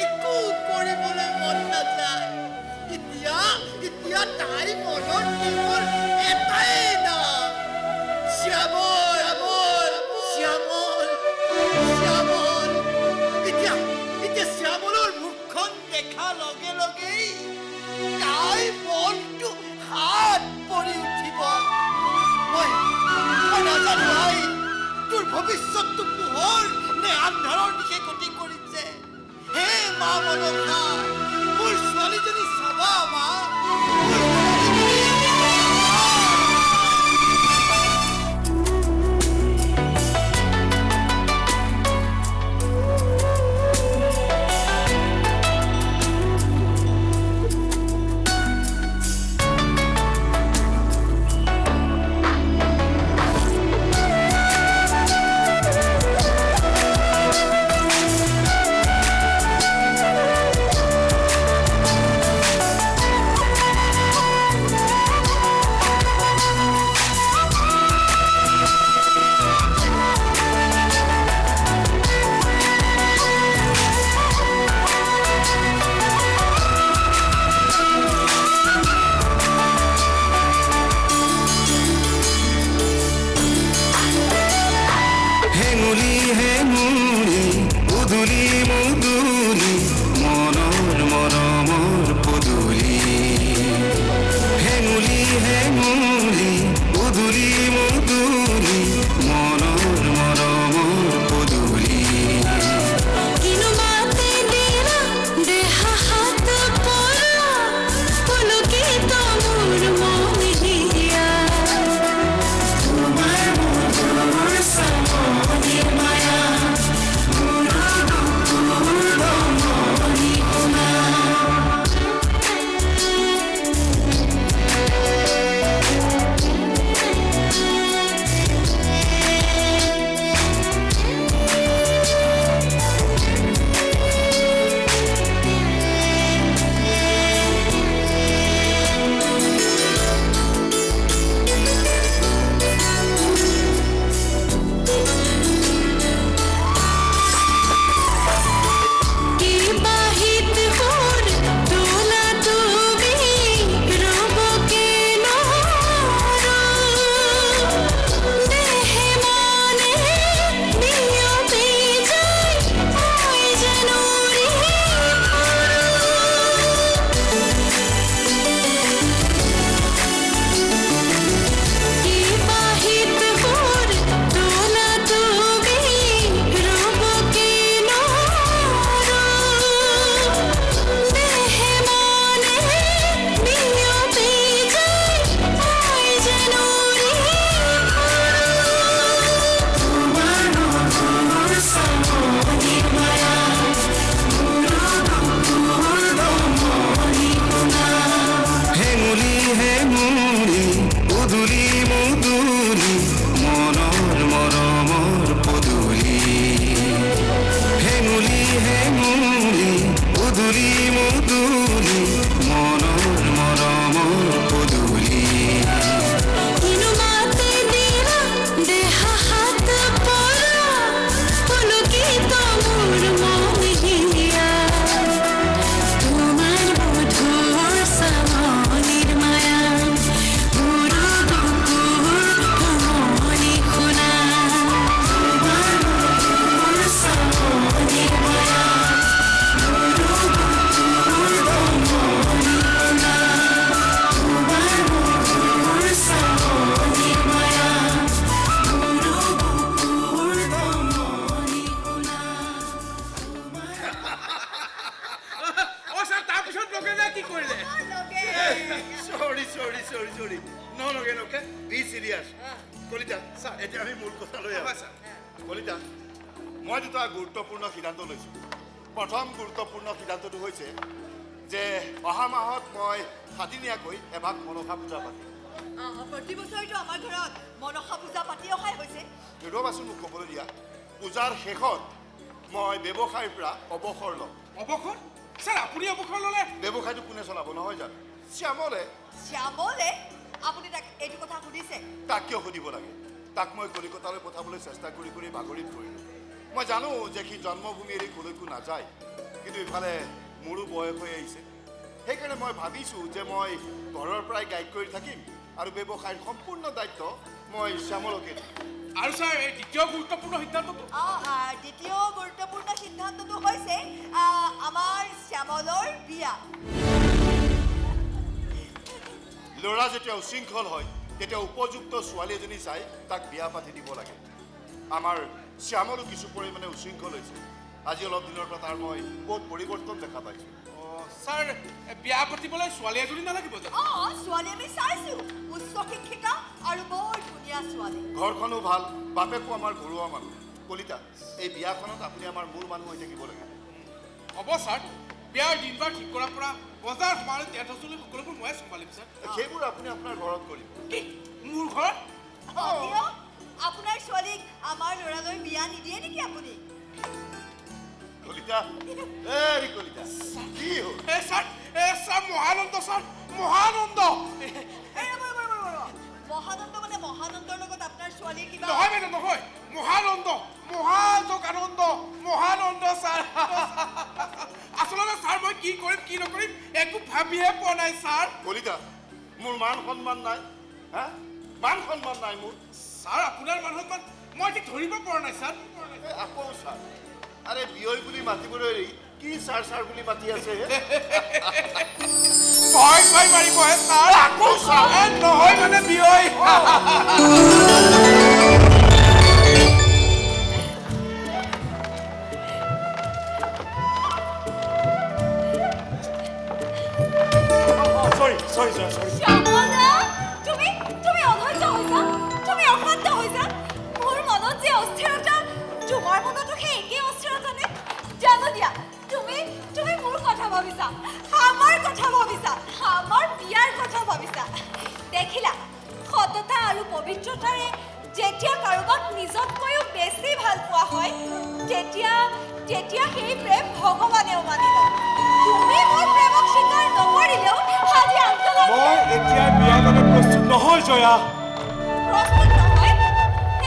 একো কৰিবলৈ মন নাযায়। এতিয়া তাই মনত কেৱল এটাই নাম শ্যামল শ্যামল শ্যামল। এতিয়া শ্যামলৰ মুখখন দেখা লগে লগেই তাই মনটো হাত পৰি উঠিব। মই নাজানো ভাই তোৰ ভৱিষ্যতটো পোহৰ নে আন্ধাৰৰ দিশে গতি কৰিছে। হে মা মনসা মোৰ ছোৱালীজনী চাবা মা। কলিতা এতিয়া আমি মূল কথালৈ আহোঁ কলিতা মই দুটা গুৰুত্বপূৰ্ণ সিদ্ধান্ত লৈছোঁ প্ৰথম গুৰুত্বপূৰ্ণ সিদ্ধান্তটো হৈছে যে অহা মাহত মই সাদিনীয়াকৈ এভাগ মনসা পূজা পাতিম প্ৰতি বছৰতো আমাৰ ঘৰত মনসা পূজা পাতি অহাই হৈছে ৰ'বাচোন মোক ক'বলৈ দিয়া পূজাৰ শেষত মই ব্যৱসায়ৰ পৰা অৱসৰ ল'ম অৱসৰ ছাৰ আপুনি অৱসৰ ল'লে ব্যৱসায়টো কোনে চলাব নহয় জানো শ্যামলে শ্যামলে আপুনি তাক এইটো কথা সুধিছে তাক কিয় সুধিব লাগে তাক মই কলিকতালৈ পঠাবলৈ চেষ্টা কৰি কৰি বাগৰিত পৰিলোঁ মই জানো যে সি জন্মভূমি এৰি কলৈকো নাযায় কিন্তু ইফালে মোৰো বয়স হৈ আহিছে সেইকাৰণে মই ভাবিছোঁ যে মই ঘৰৰ পৰাই গাইড কৰি থাকিম আৰু ব্যৱসায়ৰ সম্পূৰ্ণ দায়িত্ব মই শ্যামলকে দিম আৰু ছাৰ এই দ্বিতীয় গুৰুত্বপূৰ্ণ সিদ্ধান্তটো দ্বিতীয় গুৰুত্বপূৰ্ণ সিদ্ধান্তটো হৈছে আমাৰ শ্যামলৰ বিয়া ল'ৰা যেতিয়া উশৃংখল হয় তেতিয়া উপযুক্ত ছোৱালী এজনী চাই তাক বিয়া পাতি দিব লাগে আমাৰ শ্যামলো কিছু পৰিমাণে উশৃংখল হৈছে আজি অলপ দিনৰ পৰা তাৰ মই বহুত পৰিৱৰ্তন দেখা পাইছোঁ ছাৰ বিয়া পাতিবলৈ ছোৱালী এজনী নালাগিব জানো ছোৱালী আমি চাইছো উচ্চ শিক্ষিত আৰু বৰ ধুনীয়া ছোৱালী ঘৰখনো ভাল বাপেকো আমাৰ ঘৰুৱা মানুহ কলিতা এই বিয়াখনত আপুনি আমাৰ মূল মানুহ হৈ থাকিব লাগে হ'ব ছাৰ বিয়াৰ দিনবাৰ ঠিক কৰাৰ পৰা বজাৰ সমাৰ তীৰ্থস্থলী সকলোবোৰ ময়ে চম্ভালিম ছাৰ সেইবোৰ আপুনি আপোনাৰ ঘৰত কৰিব কি মোৰ ঘৰত আপোনাৰ ছোৱালীক আমাৰ ল'ৰালৈ বিয়া নিদিয়ে নেকি আপুনি কলিতা কলিতা কি হ'ল ছাৰ মহানন্দ ছাৰ মহানন্দ মহানন্দ মানে মহানন্দৰ লগত আপোনাৰ ছোৱালীৰ কিবা নহয় বাইদেউ নহয় মহানন্দ মহাযোগানন্দ মহানন্দ ছাৰ আচলতে ছাৰ মই কি কৰিম কি নকৰিম একো ভাবিহে পোৱা নাই ছাৰ কলিতা মোৰ মান সন্মান নাই হা মান সন্মান নাই মোৰ ছাৰ আপোনাৰ মান সন্মান মই ঠিক ধৰিব পৰা নাই ছাৰ আকৌ ছাৰ আৰে বিয়ৈ বুলি মাতিবলৈ এৰি কি ছাৰ ছাৰ বুলি মাতি আছে ভয় মাৰিবহে ছাৰ আকৌ ছাৰ নহয় মানে বিয়ৈ sorry শ্যামলা তুমি অধৈৰ্য হৈছা তুমি অশান্ত হৈছা মোৰ মনত যে অস্থিৰতা তোমাৰ মনতো সেই একেই অস্থিৰতা নে জানো দিয়া তুমি মোৰ কথা ভাবিছা আমাৰ কথা ভাবিছা আমাৰ বিয়াৰ কথা ভাবিছা দেখিলা সততা আৰু পবিত্ৰতাৰে যেতিয়া কাৰোবাক নিজতকৈও বেছি ভাল পোৱা হয় তেতিয়া সেই প্ৰেম ভগৱানেও মানি লয় তুমি মোৰ প্ৰেমক স্বীকাৰ নকৰিলেও আজি আংকলক মই এতিয়া বিয়াৰ বাবে প্ৰস্তুত নহয় জয়া প্ৰস্তুত নহয়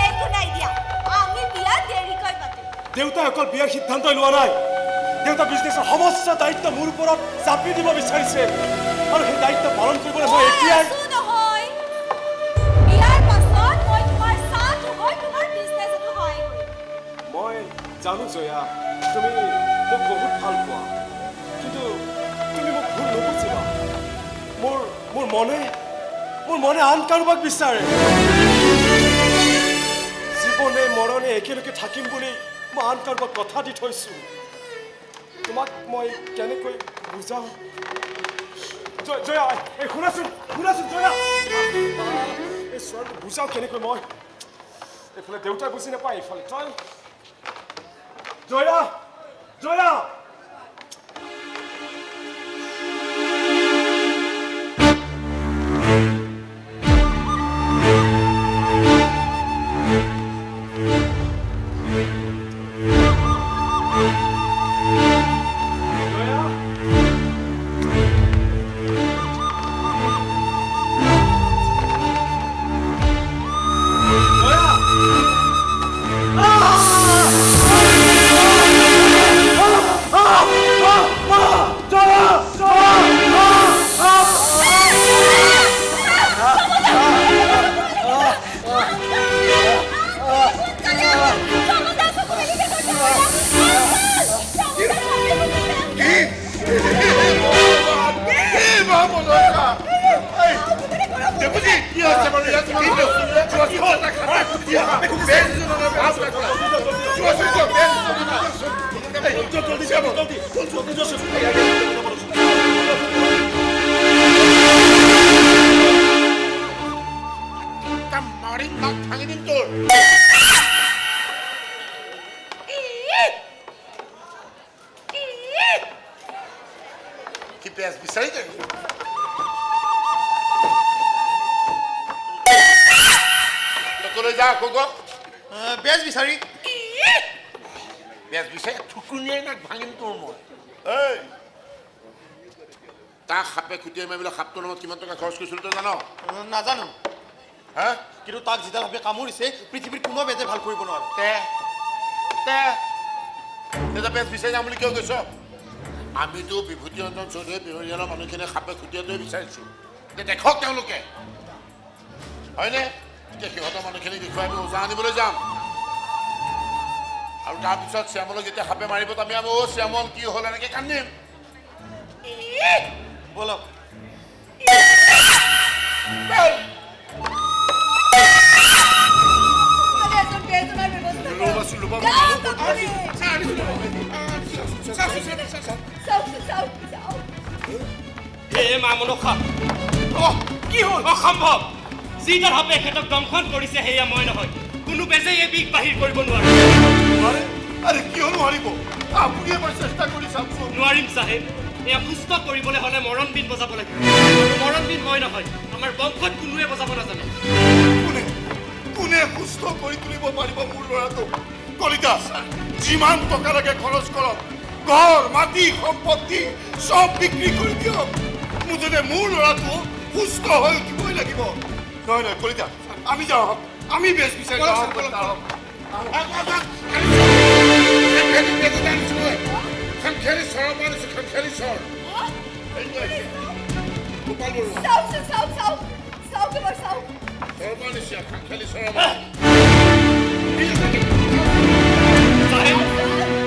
একো নাই দিয়া আমি বিয়া দেৰিকৈ পাতিম দেউতাই অকল বিয়াৰ সিদ্ধান্ত লোৱা নাই দেউতা বিজনেছৰ সমস্ত দায়িত্ব মোৰ ওপৰত চাপি দিব বিচাৰিছে আৰু সেই দায়িত্ব পালন কৰিবলৈ মই এতিয়াই নহয় বিয়াৰ পাছত মই তোমাৰ সাথ হৈ তোমাৰ বিজনেছত সহায় কৰিম মই জানো জয়া তুমি মোক বহুত ভাল পোৱা কিন্তু তুমি মোক ভুল নুবুজিবা মোৰ মনে আন কাৰোবাক বিচাৰে জীৱনে মৰণে একেলগে থাকিম বুলি মই আন কাৰোবাক কথা দি থৈছোঁ তোমাক মই কেনেকৈ বুজাওঁ জয়া এই শুনাচোন জয়া এই ছোৱালীটো বুজাওঁ কেনেকৈ মই এইফালে দেউতাই বুজি নাপায় এইফালে তই জয়া Good morning, ভাঙি দিম তোৰ কি পেঁয়াজ বিচাৰি যাবি কলৈ যা আকৌ ক বেজ বিচাৰি পেঁয়াজ বিচাৰি ঠুকুনিয়াই নাক ভাঙিম তোৰ মই এই তাক সাপে খুটিয়াই মাৰিবলৈ সাপটোৰ নামত কিমান টকা খৰচ কৰিছিলোঁ তই জান নাজানো হা কিন্তু তাক যিডাল ভাৱে কামুৰিছে পৃথিৱীৰ কোনো বেজে ভাল কৰিব নোৱাৰে তেতিয়া পেঁয়াজ বিচাৰি যাম বুলি কিয় কৈছ আমিতো বিভূতি ৰঞ্জন চৌধুৰী পৰিয়ালৰ মানুহখিনিয়ে সাপে খুটিয়াটোৱে বিচাৰিছোঁ এতিয়া দেখক তেওঁলোকে হয়নে এতিয়া সিহঁতৰ মানুহখিনি দেখুৱাই আমি ওজা আনিবলৈ যাম আৰু তাৰপিছত শ্যামলক যেতিয়া সাপে মাৰিব আমি শ্যামল কি হ'ল এনেকৈ কান্দিম বলক হে মা মনসা কি হ'ল অসম্ভৱ যিডাল সাপে এখেতক দংশন কৰিছে সেয়া মই নহয় কোনো বেজেই এই বিষ বাহিৰ কৰিব নোৱাৰে আৰে কিয় নোৱাৰিব আপুনি এবাৰ চেষ্টা কৰি চাওকচোন নোৱাৰিম চাহেব এয়া সুস্থ কৰিবলৈ হ'লে মৰণ বিন বজাব লাগিব মৰণ বিন মই নহয় আমাৰ বংশত কোনোৱে বজাব নাজানে কোনে সুস্থ কৰি তুলিব পাৰিব মোৰ ল'ৰাটোক কলিতা যিমান টকা লাগে খৰচ কৰক ঘৰ মাটি সম্পত্তি চব বিক্ৰী কৰি দিয়ক মুঠতে মোৰ ল'ৰাটো সুস্থ হৈ উঠিবই লাগিব নহয় নহয় কলিতা আমি যাওঁ আমি বেজ বিচাৰি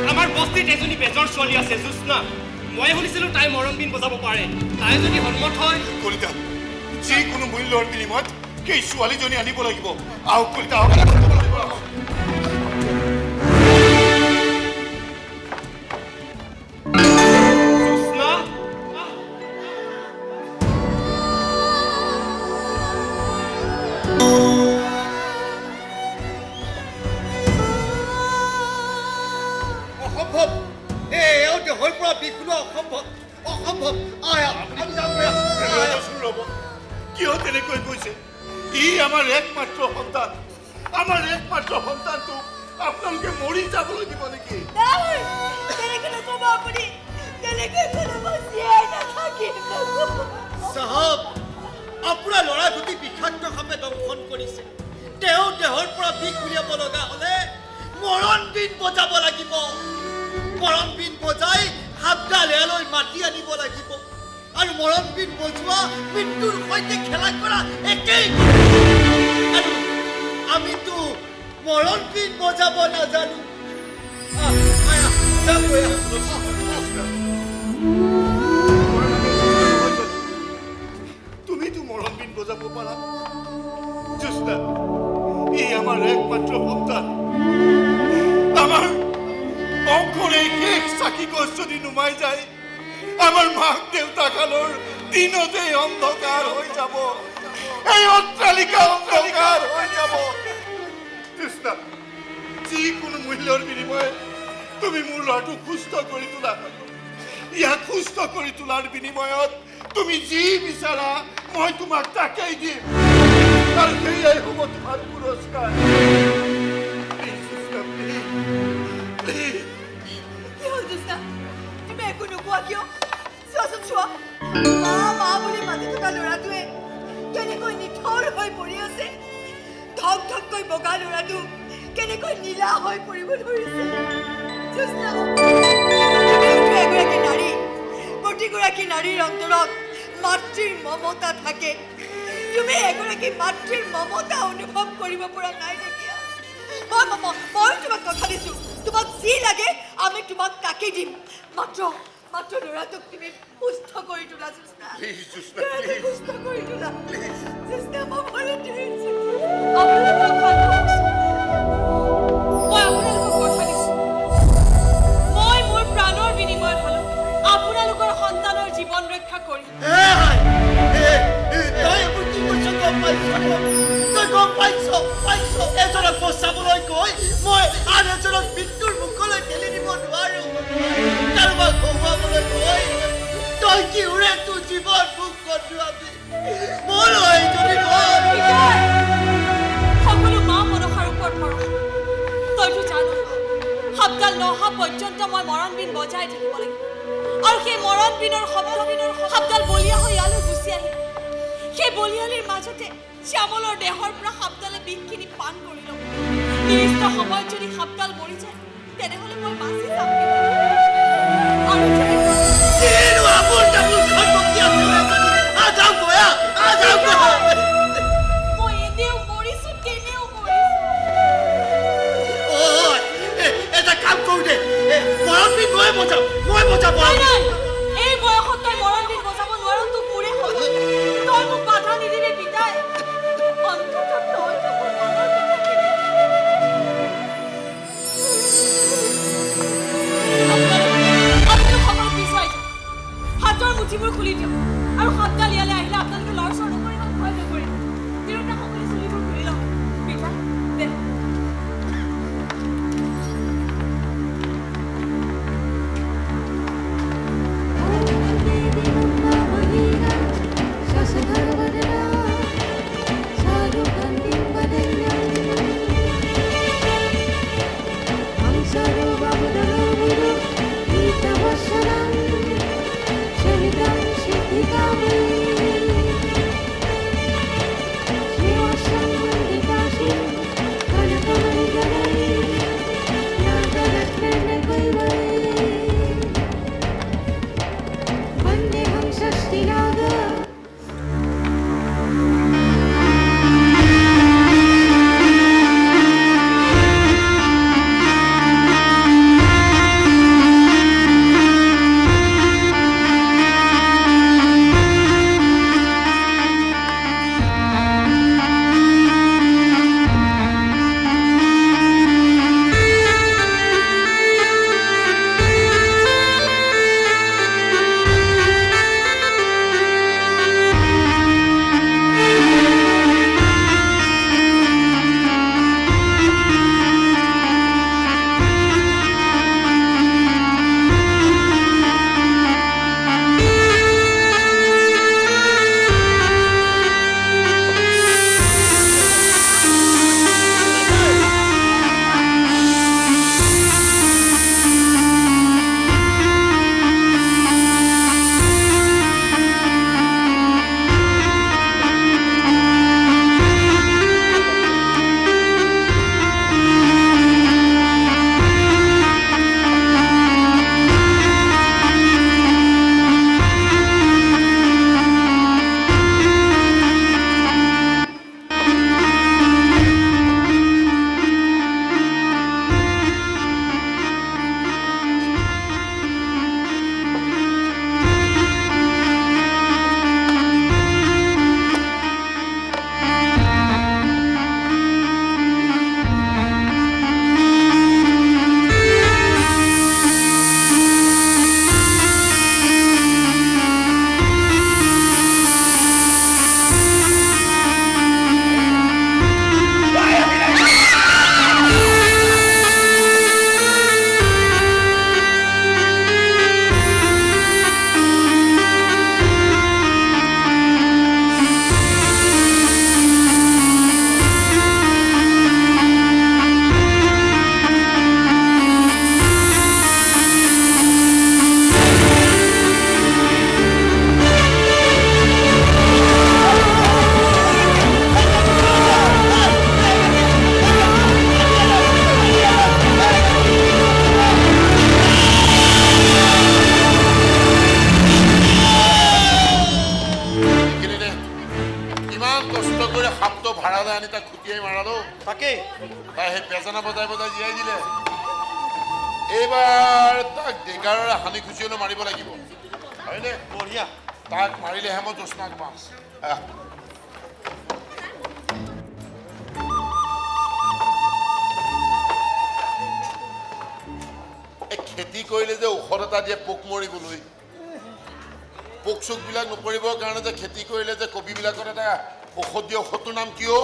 আমাৰ বস্তিত এজনী বেজৰ ছোৱালী আছে জোৎস্না মই শুনিছিলো তাই মৰণ বিন বজাব পাৰে তাই যদি সন্মত হয় কলিতা যিকোনো মূল্যৰ বিনিময়ত সেই ছোৱালীজনী আনিব লাগিব আৰু কলিতা কিয় তেনেকৈ কৈছে ই আমাৰ একমাত্ৰ সন্তানটো আপোনালোকে মৰি যাবলৈ দিব নেকি সাহেব আপোনাৰ ল'ৰাই প্ৰতি বিষাক্ত সাপে দংশন কৰিছে তেওঁ দেহৰ পৰা বিষ উলিয়াব লগা হ'লে মৰণ বিন বজাব লাগিব মৰণ বিন বজাই সাপডাল এয়ালৈ মাতি আনিব লাগিব আৰু মৰণ বিন বজোৱা মৃত্যুৰ সৈতে খেলা কৰা একেই আৰু আমিতো মৰণ বিন বজাব নাজানো তুমিতো মৰণ বিন বজাব পাৰা জোৎস্না ই আমাৰ একমাত্ৰ সন্তান আমাৰ বংশৰ এই শেষ চাকি গছ যদি নুমাই যায় আমাৰ মাক দেউতাকালৰ দিনতেই অন্ধকাৰ হৈ যাব এই অট্টালিকা অন্ধকাৰ হৈ যাব কৃষ্ণ যিকোনো মূল্যৰ বিনিময়ে তুমি মোৰ ল'ৰাটোক সুস্থ কৰি তোলা ইয়াক সুস্থ কৰি তোলাৰ বিনিময়ত তুমি যি বিচাৰা মই তোমাক তাকেই দিম আৰু সেয়াই হ'ব তোমাৰ পুৰস্কাৰ তুমি একো নোকোৱা কিয় চোৱাচোন চোৱা মা বুলি মাতি থকা ল'ৰাটোৱে কেনেকৈ নিথৰ হৈ পৰি আছে ধক ধককৈ বগা ল'ৰাটো কেনেকৈ নীলা হৈ পৰিব ধৰিছে এগৰাকী নাৰী প্ৰতিগৰাকী নাৰীৰ অন্তৰত মাতৃৰ মমতা থাকে তুমি এগৰাকী মাতৃৰ মমতা অনুভৱ কৰিব পৰা নাই নেকি মই তোমাক কথা দিছো তোমাক যি লাগে আমি তোমাক তাকেই দিম মাত্ৰ ল'ৰাটোক তুমি সুস্থ কৰি তোলা জোৎস্না সুস্থ কৰি তোলা জোৎস্না মই মোৰ প্ৰাণৰ বিনিময়ত হ'লেও আপোনালোকৰ সন্তানৰ জীৱন ৰক্ষা কৰিম তই এইবোৰ কি কৰিছ গম পাইছ এজনক বচাবলৈ গৈ মই আন এজনক মৃত্যুৰ মুখলৈ ঠেলি দিব নোৱাৰো কাৰোবাক বহুৱাবলৈ গৈ তই কি উৰে তোৰ জীৱন মুখ কটোৱাবি মোৰ হৈ যদি সকলো মা মনসাৰ ওপৰত ভৰসা তইতো জানো শব্দাল নহা পৰ্যন্ত মই মৰণ বিন বজাই থাকিব লাগিব আৰু সেই মৰণ বিনৰ শব্দাল বলিয়া হৈ ইয়ালৈ গুচি আহিল সেই বলিয়ালিৰ মাজতে শ্যামলৰ দেহৰ পৰা শব্দালে বিষখিনি পান কৰি ল'ব নিৰ্দিষ্ট সময়ত যদি শব্দাল মৰি যায় তেনেহ'লে মই বাচি যাম আৰু মই এনেও মৰিছো তেনেও মৰিছো এটা কাম কৰো দে মৰণ বিন মই বজাম এই বয়সত তই মৰণ বিন বজাব নোৱাৰ তোক মোৰে হ'ব তই মোক বাধা নিদিলে বিদায় অন্ততঃ তই মোৰ মনত আপোনালোক সকলো পিছুৱাই যাওক হাতৰ মুঠিবোৰ খুলি দিয়ক আৰু শব্দাল ইয়ালৈ আহিলে আপোনালোকে লৰচৰ নকৰিব ভয় নকৰিব তিৰোতা সকলে চুলিবোৰ খুলি লওক বিদায় দে তাকে তাই সেই পেজানা বজাই বজাই জীয়াই দিলে। এইবাৰ তাক ডেকাৰ হানি খুচিবলৈ মাৰিব লাগিব, হয়নে? বঢ়িয়া, তাক মাৰিলেহে মই জোচনাক পাম। খেতি কৰিলে যে ঔষধ এটা দিয়ে পোক মৰিবলৈ, পোক চোকবিলাক নপৰিবৰ কাৰণে যে খেতি কৰিলে যে কবিবিলাকত এটা ঔষধ দিয়ে, ঔষধটোৰ নাম কিয়?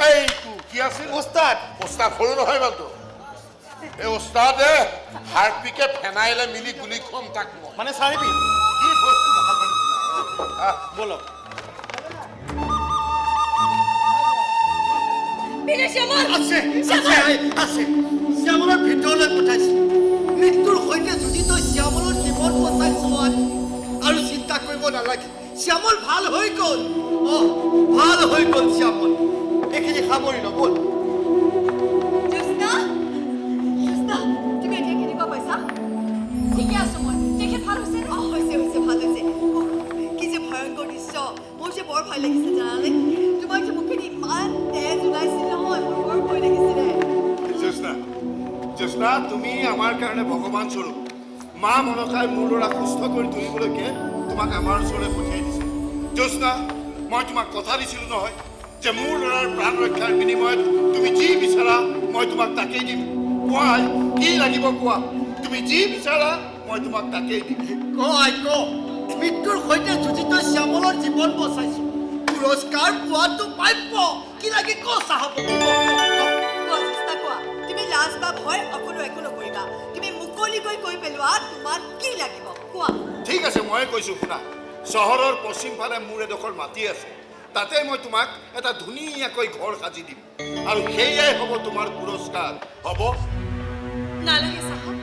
এইটো কি আছিল ওস্তাদ ওস্তাদ সৰু নহয় মালটো এই ওস্তাদে হাৰপিকে ফেনাইলে মিলি গুলি খুৱাম তাক মই মানে চাৰিবি কি বস্তু বলক আছে শ্যামলৰ ভিতৰলৈ পঠাইছো মৃত্যুৰ সৈতে যদি তই শ্যামলৰ জীৱন বচাইছ আৰু চিন্তা কৰিব নালাগে শ্যামল ভাল হৈ গ'ল ভাল হৈ গ'ল শ্যামল এইখিনি সামৰি নগ'ল জ্যোৎস্না তুমি এতিয়া কেনেকুৱা পাইছা ঠিকে আছো মই তেখেত ভাল হৈছে নে হৈছে ভাল হৈছে কি যে ভয়ংকৰ দৃশ্য মোৰ যে বৰ ভয় লাগিছে জানানে তোমাৰ যে মুখেদি ইমান তেজ ওলাইছিল নহয় মোৰ বৰ ভয় লাগিছিলে জ্যোৎস্না তুমি আমাৰ কাৰণে ভগৱান স্বৰূপ মা মনসাই মোৰ ল'ৰা সুস্থ কৰি তুলিবলৈকে তোমাক আমাৰ ওচৰলৈ পঠিয়াই দিছে জ্যোৎস্না মই তোমাক কথা দিছিলোঁ নহয় যে মোৰ ল'ৰাৰ প্ৰাণ ৰক্ষাৰ বিনিময়ত তুমি যি বিচাৰা মই তোমাক তাকেই দিম কোৱা কি লাগিব কোৱা তুমি যি বিচাৰা মই তোমাক তাকেই দিম মৃত্যুৰ সৈতে যুঁজি তই শ্যামলৰ জীৱন বচাইছ পুৰস্কাৰ পোৱাটো প্ৰাপ্য কি লাগে চাহাব কোৱা তুমি লাজ বা ভয় অকণো একো নকৰিবা তুমি মুকলিকৈ কৈ পেলোৱা তোমাক কি লাগিব কোৱা ঠিক আছে মই কৈছোঁ শুনা চহৰৰ পশ্চিম ফালে মোৰ এডোখৰ মাটি আছে তাতে মই তোমাক এটা ধুনীয়াকৈ ঘৰ সাজি দিম আৰু সেয়াই হ'ব তোমাৰ পুৰস্কাৰ হ'ব নালাগে চাহাব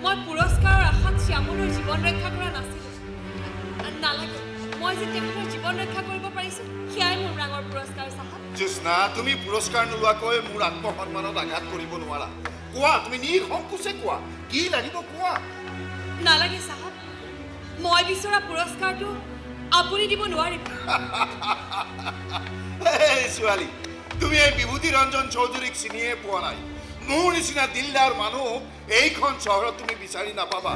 মই পুৰস্কাৰৰ আশাত শ্যামলৰ জীৱন ৰক্ষা কৰা নাছিলোঁ নালাগে মই যে তেখেতৰ জীৱন ৰক্ষা কৰিব পাৰিছোঁ সেয়াই মোৰ ডাঙৰ পুৰস্কাৰ চাহাব জ্যোৎস্না তুমি পুৰস্কাৰ নোলোৱাকৈ মোৰ আত্মসন্মানত আঘাত কৰিব নোৱাৰা কোৱা তুমি নিসংকোচে কোৱা কি লাগিব কোৱা নালাগে চাহাব মই বিচৰা পুৰস্কাৰটো আপুনি দিব নোৱাৰিব ছোৱালী তুমি এই বিভূতি ৰঞ্জন চৌধুৰীক চিনিয়ে পোৱা নাই মোৰ নিচিনা দিলদাৰ মানুহ এইখন চহৰত তুমি বিচাৰি নাপাবা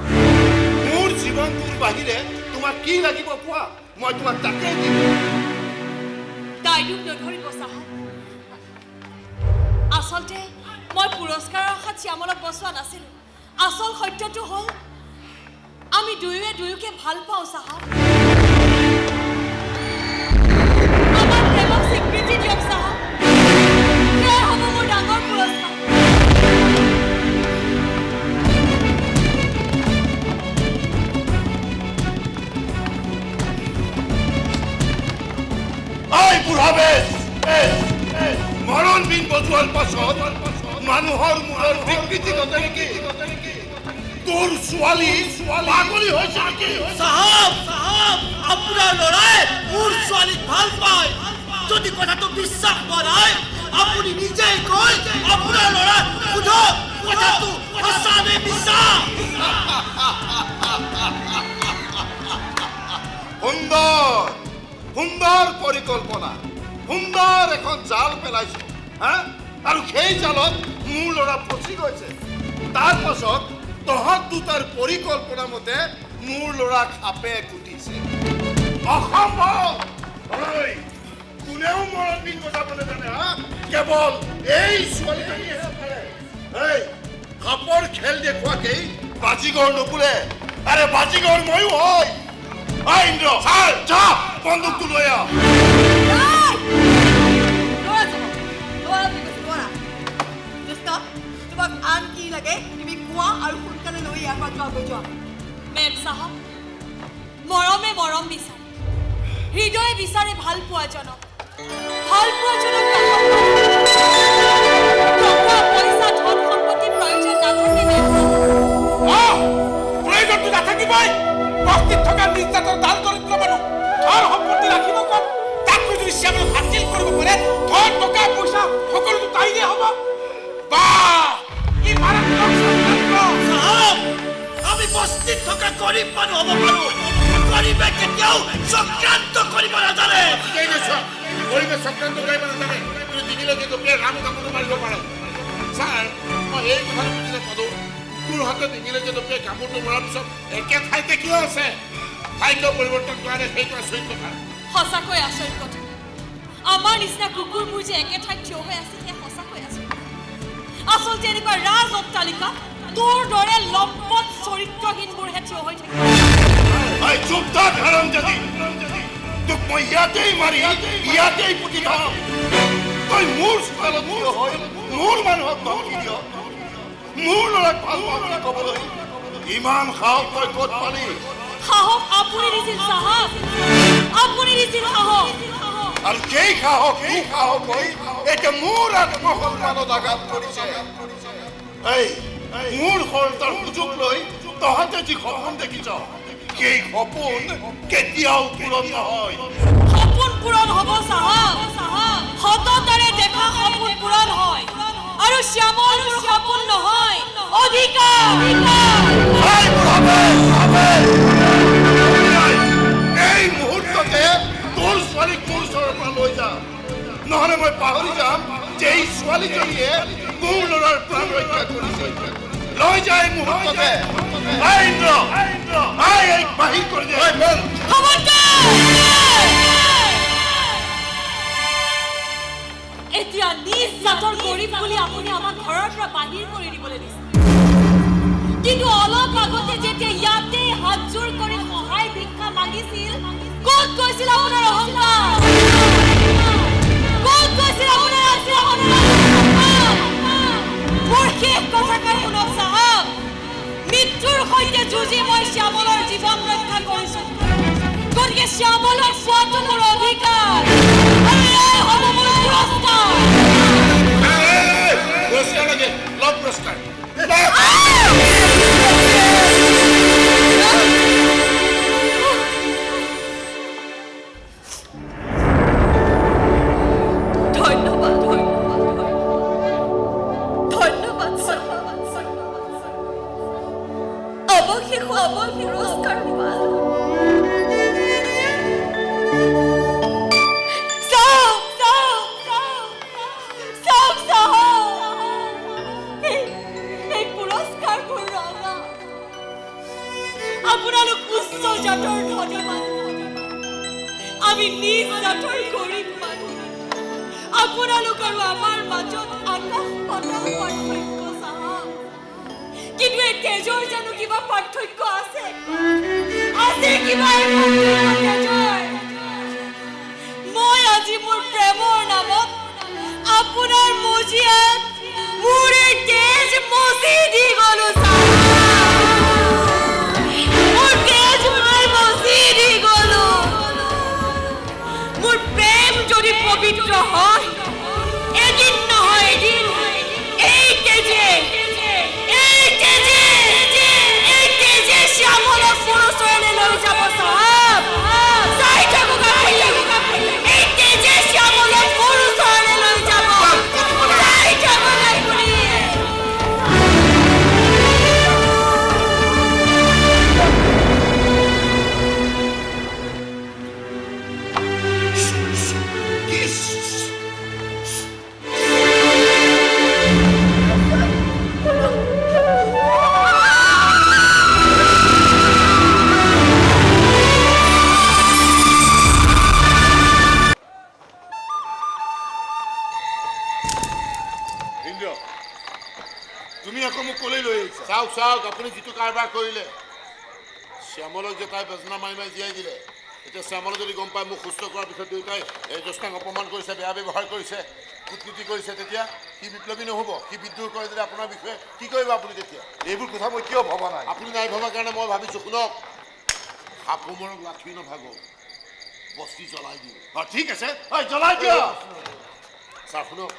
মোৰ জীৱনটোৰ বাহিৰে তোমাক কি লাগিব কোৱা মই তোমাক তাকেই দিম দায়দোষ নধৰিব চাহাব আচলতে মই পুৰস্কাৰৰ আশাত শ্যামলক বচোৱা নাছিলোঁ আচল সত্যটো হ'ল আমি দুয়োকে ভাল পাওঁ চাহাব আমাৰ প্ৰেমক স্বীকৃতি দিয়ক চাহাব সেয়াই হ'ব মোৰ ডাঙৰ পুৰস্কাৰ মৰণ বিন বজোৱাৰ পাছত মানুহৰ মূৰৰ বিকৃতি ঘটে নেকি তোৰ ছোৱালী পাগলী হৈছে নেকি চাহাব আপোনাৰ ল'ৰাই মোৰ ছোৱালীক ভাল পায় যদি কথাটো বিশ্বাস কৰাই আপুনি নিজেই কৈ আপোনাৰ ল'ৰা সোধক কথাটো সঁচা নে মিছা সুন্দৰ পৰিকল্পনা সুন্দৰ এখন জাল পেলাইছো আৰু সেই জালত মোৰ ল'ৰা ফচি গৈছে তাৰ পাছত তহঁত দুটাৰ পৰিকল্পনা মতে মোৰ ল'ৰাক সাপে কুটিছে অসম্ভৱ কোনেও মৰণ বিন বজাবলৈ জানে কেৱল এই ছোৱালীজনীহে পাৰে সাপৰ খেল দেখুৱাকেই বাজিগৰ নপুৰে আৰে বাজিগৰ ময়ো হয় ইন্দ্ৰ যা বন্দুকটো লৈ আহ তোমাক আন কি লাগে তুমি কোৱা আৰু সোনকালে লৈ ইয়াৰ পৰা যোৱা মেম চাহাব মৰমে মৰম বিচাৰে হৃদয়ে বিচাৰে ভাল পোৱাজনক টকা পইচা ধন সম্পত্তি প্ৰয়োজন নাথাকে মেম প্ৰয়োজনটো নাথাকিবই বস্তিত থকা নিৰ্যাতন দান দৰিদ্ৰ মানুহ ধন সম্পত্তি ৰাখিব ক'ত তাকো যদি শ্যামলক হাতিল কৰিব পাৰে ধন টকা পইচা সকলোটো তাইৰে হ'ব কি মাৰাত্মক চাহাব আমি বস্তিত থকা গৰীব মানুহ হ'ব পাৰোঁ গৰীবে কেতিয়াও চক্ৰান্ত কৰিব নাজানে গৰীবে চক্ৰান্ত কৰিব নাজানে তুমি ডিঙিলৈকে গপিয়াই ৰাম কামোৰ মাৰিব পাৰা ছাৰ মই এই কথাটো বুজি নাপালোঁ তোৰ হাতত ডিঙিলৈকে গপিয়াই কামোৰটো মৰাৰ পিছত একে ঠাইতে কিয় আছে ঠাইক পৰিৱৰ্তন কৰা নাই সেইটো আচৰিত কথা সঁচাকৈ আচৰিত কথা আমাৰ নিচিনা কুকুৰবোৰ যে একে ঠাইত থিয় হৈ আছে সেয়া সঁচাকৈ আচৰিত আচলতে এনেকুৱা ৰাজ অট্টালিকা তোৰ দৰে লম্পট চৰিত্ৰহীনবোৰহে থিয় হৈ থাকে চুপ থাক হাৰামজাদী তোক মই ইয়াতেই মাৰি ইয়াতেই পুতি থ'ম তই মোৰ চোতালত থিয় হৈ মোৰ মানুহক ধমকি দিয় মোৰ ল'ৰাক ভাল পাওঁ বুলি ক'বলৈ ইমান সাহস তই ক'ত পালি সাহস আপুনি দিছিল সাহস আপুনি দিছিল সাহস আৰু সেই সাহস হৈ এতিয়া মোৰ আত্মসন্মানত আঘাত কৰিছে এই মোৰ সন্তাৰ সুযোগ লৈ তহঁতে যি সপোন দেখিছ সেই সপোন কেতিয়াও পূৰণ নহয় সপোন পূৰণ হ'ব সাহস সততাৰে দেখা সপোন পূৰণ হয় আৰু শ্যামল মোৰ সপোন নহয় অধিকাৰ এই মুহূৰ্ততে তোৰ ছোৱালীক মোৰ ওচৰৰ পৰা লৈ যা নহ'লে মই পাহৰি যাম যে এই ছোৱালীজনীয়ে মোৰ ল'ৰাৰ প্ৰাণ ৰক্ষা কৰিছে লৈ যা এই মুহূৰ্ততে ইন্দ্ৰ এই বাহিৰ কৰি দে এতিয়া নিজ জাতৰ গৰীব বুলি আপুনি আমাক ঘৰৰ পৰা বাহিৰ কৰি দিবলৈ দিছে কিন্তু অলপ আগতে যেতিয়া ইয়াতে হাতজোৰ কৰি সহায় ভিক্ষা মাগিছিল ক'ত গৈছিল আপোনাৰ অহংকাৰ ক'ত গৈছিল আপোনাৰ মোৰ শেষ কথাষাৰ শুনক চাহাব মৃত্যুৰ সৈতে যুঁজি মই শ্যামলৰ জীৱন ৰক্ষা কৰিছো গতিকে শ্যামলক চোৱাটো মোৰ অধিকাৰ আৰু এয়াই হ'ব মোৰ পুৰস্কাৰ লাগে লভ পুৰস্কাৰ আপোনালোক উচ্চ জাতৰ ধনী মানুহ আমি নিজ জাতৰ গৰীব মানুহ আপোনালোক আৰু আমাৰ মাজত আকাশ পাতাল পাৰ্থক্য চাহাব কিন্তু এই তেজৰ জানো কিবা পাৰ্থক্য আছে কিবা তেজৰ মই আজি মোৰ প্ৰেমৰ নামত আপোনাৰ মজিয়াত মোৰ এই তেজ মচি দি গলো মোৰ প্ৰেম যদি পবিত্ৰ হয় এদিন নহয় এদিন এই তেজে শ্যামলক মোৰ ওচৰলৈ লৈ যাব চাহাব চাই থাকক এই তেজে শ্যামলক মোৰ ওচৰলৈ লৈ যাব চাই থাকক আপুনি চাওক আপুনি যিটো কাৰবাৰ কৰিলে শ্যামলক যে তাই বেজনা মাৰি মাৰি জীয়াই দিলে এতিয়া শ্যামলে যদি গম পায় মোক সুস্থ কৰাৰ পিছত দেউতাই জ্যোৎস্নাক অপমান কৰিছে বেয়া ব্যৱহাৰ কৰিছে কূটনীতি কৰিছে তেতিয়া সি বিপ্লৱী নহ'ব সি বিদ্ৰোহ কৰে যদি আপোনাৰ বিষয়ে কি কৰিব আপুনি তেতিয়া এইবোৰ কথা মই কিয় ভবা নাই আপুনি নাই ভবাৰ কাৰণে মই ভাবিছোঁ শুনক সাপমৰক লাঠি নাভাগো বস্তি জ্বলাই দিওঁ ঠিক আছে জ্বলাই দিয় ছাৰ শুনক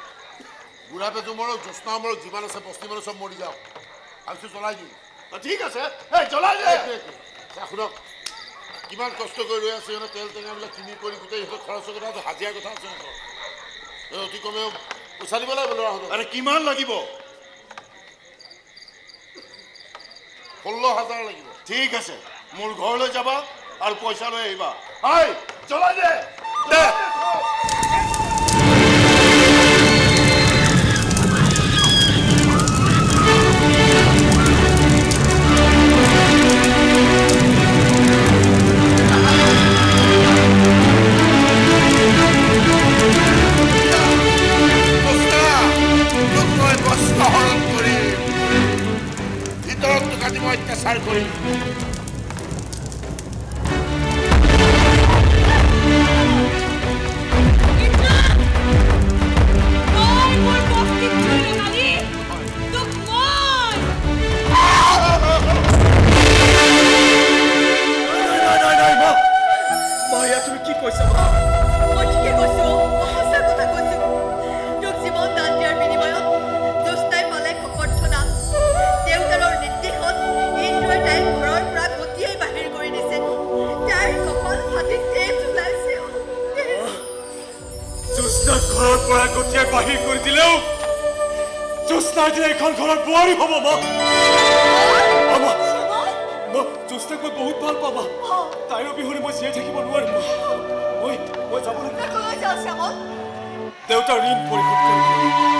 বুঢ়া বেজুমৰক জ্যোৎস্নামৰক যিমান আছে বস্তি মানুহ চব মৰি যাওক ভাবিছোঁ জ্বলাই দিওঁ ঠিক আছে জ্বলাই দে শুনক কিমান কষ্ট কৰি ৰৈ আছে সিহঁতে তেল টেঙাবিলাক কিনি কৰি গোটেই সিহঁতৰ খৰচৰ কথা আছে হাজিৰা কথা আছে সিহঁতৰ অতি কমেও পইচা দিব লাগিব ল'ৰাহঁতক কিমান লাগিব 16,000 লাগিব ঠিক আছে মোৰ ঘৰলৈ যাবা আৰু পইচা লৈ আহিবা জ্বলাই দে অত্যাচাৰ কৰি জ্যোৎস্না এতিয়া এখন ঘৰৰ বোৱাৰী হ'ব মা মই জ্যোৎস্নাক মই বহুত ভাল পাওঁ মা তাইৰ অবিহনে মই জীয়াই থাকিব নোৱাৰিম মই যাব লাগিব দেউতাৰ ঋণ পৰিশোধ কৰিব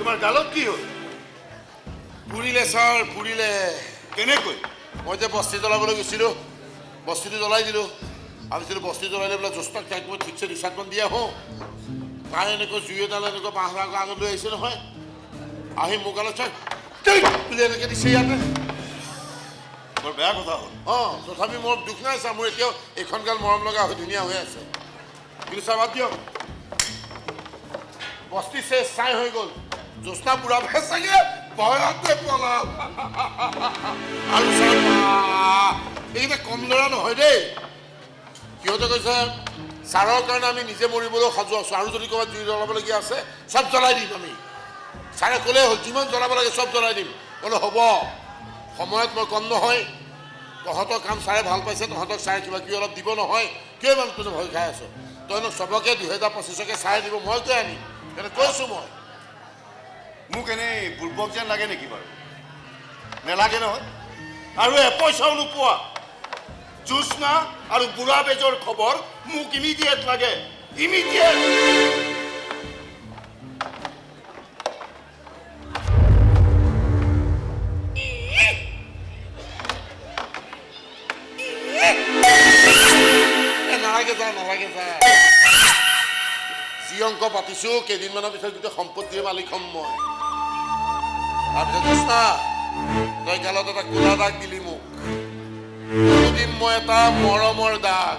তোমাৰ গালত কি হ'ল পুৰিলে ছাৰ পুৰিলে কেনেকৈ মই যে বস্তি জ্বলাবলৈ গৈছিলোঁ বস্তিটো জ্বলাই দিলোঁ ভাবিছিলোঁ বস্তি জ্বলাই লৈ পেলাই জ্যোৎস্নাক তাইক মই ঠিকছে দুচাকমান দি আহোঁ তাই এনেকৈ জুই এডাল এনেকৈ বাঁহ আগত লৈ আহিছে নহয় আহি মোৰ গালত চাই বুলি এনেকৈ দিছে ইয়াতে বৰ বেয়া কথা হ'ল অঁ তথাপি মোৰ দুখ নাই ছাৰ মোৰ এতিয়াও এইখন গাল মৰম লগা হৈ ধুনীয়া হৈ আছে কিন্তু চাহ বাদ দিয়ক বস্তি চেচ চাই হৈ গ'ল জ্যোৎস্না বুঢ়াবে চাগে ভয়তে পলাল আৰু এইকেইটা কম ল'ৰা নহয় দেই সিহঁতে কৈছে ছাৰৰ কাৰণে আমি নিজে মৰিবলৈও সাজু আছোঁ আৰু যদি ক'ৰবাত জুই জ্বলাবলগীয়া আছে চব জ্বলাই দিম আমি ছাৰে ক'লেই হ'ল যিমান জ্বলাব লাগে চব জ্বলাই দিম বোলে হ'ব সময়ত মই কম নহয় তহঁতৰ কাম ছাৰে ভাল পাইছে তহঁতক ছাৰে কিবা কিবি অলপ দিব নহয় কিয় ইমান তুমি ভয় খাই আছ তহঁতক চবকে 2025কে ছাৰে দিব মই কিয় আনিম সেইকাৰণে কৈছোঁ মই মোক এনেই বুৰ্বক যেন লাগে নেকি বাৰু নেলাগে নহয় আৰু এপইচাও নোপোৱা জ্যোৎস্না আৰু বুঢ়া বেজৰ খবৰ মোক ইমিডিয়েট লাগে ইমিডিয়েট নালাগে যা নালাগে যা যি অংক পাতিছোঁ কেইদিনমানৰ পিছত গোটেই সম্পত্তিৰ মালিক হ'ম মই তাৰপিছত জ্যোৎস্না তই গালত এটা কোলা দাগ দিলি মোক দিম মই এটা মৰমৰ দাগ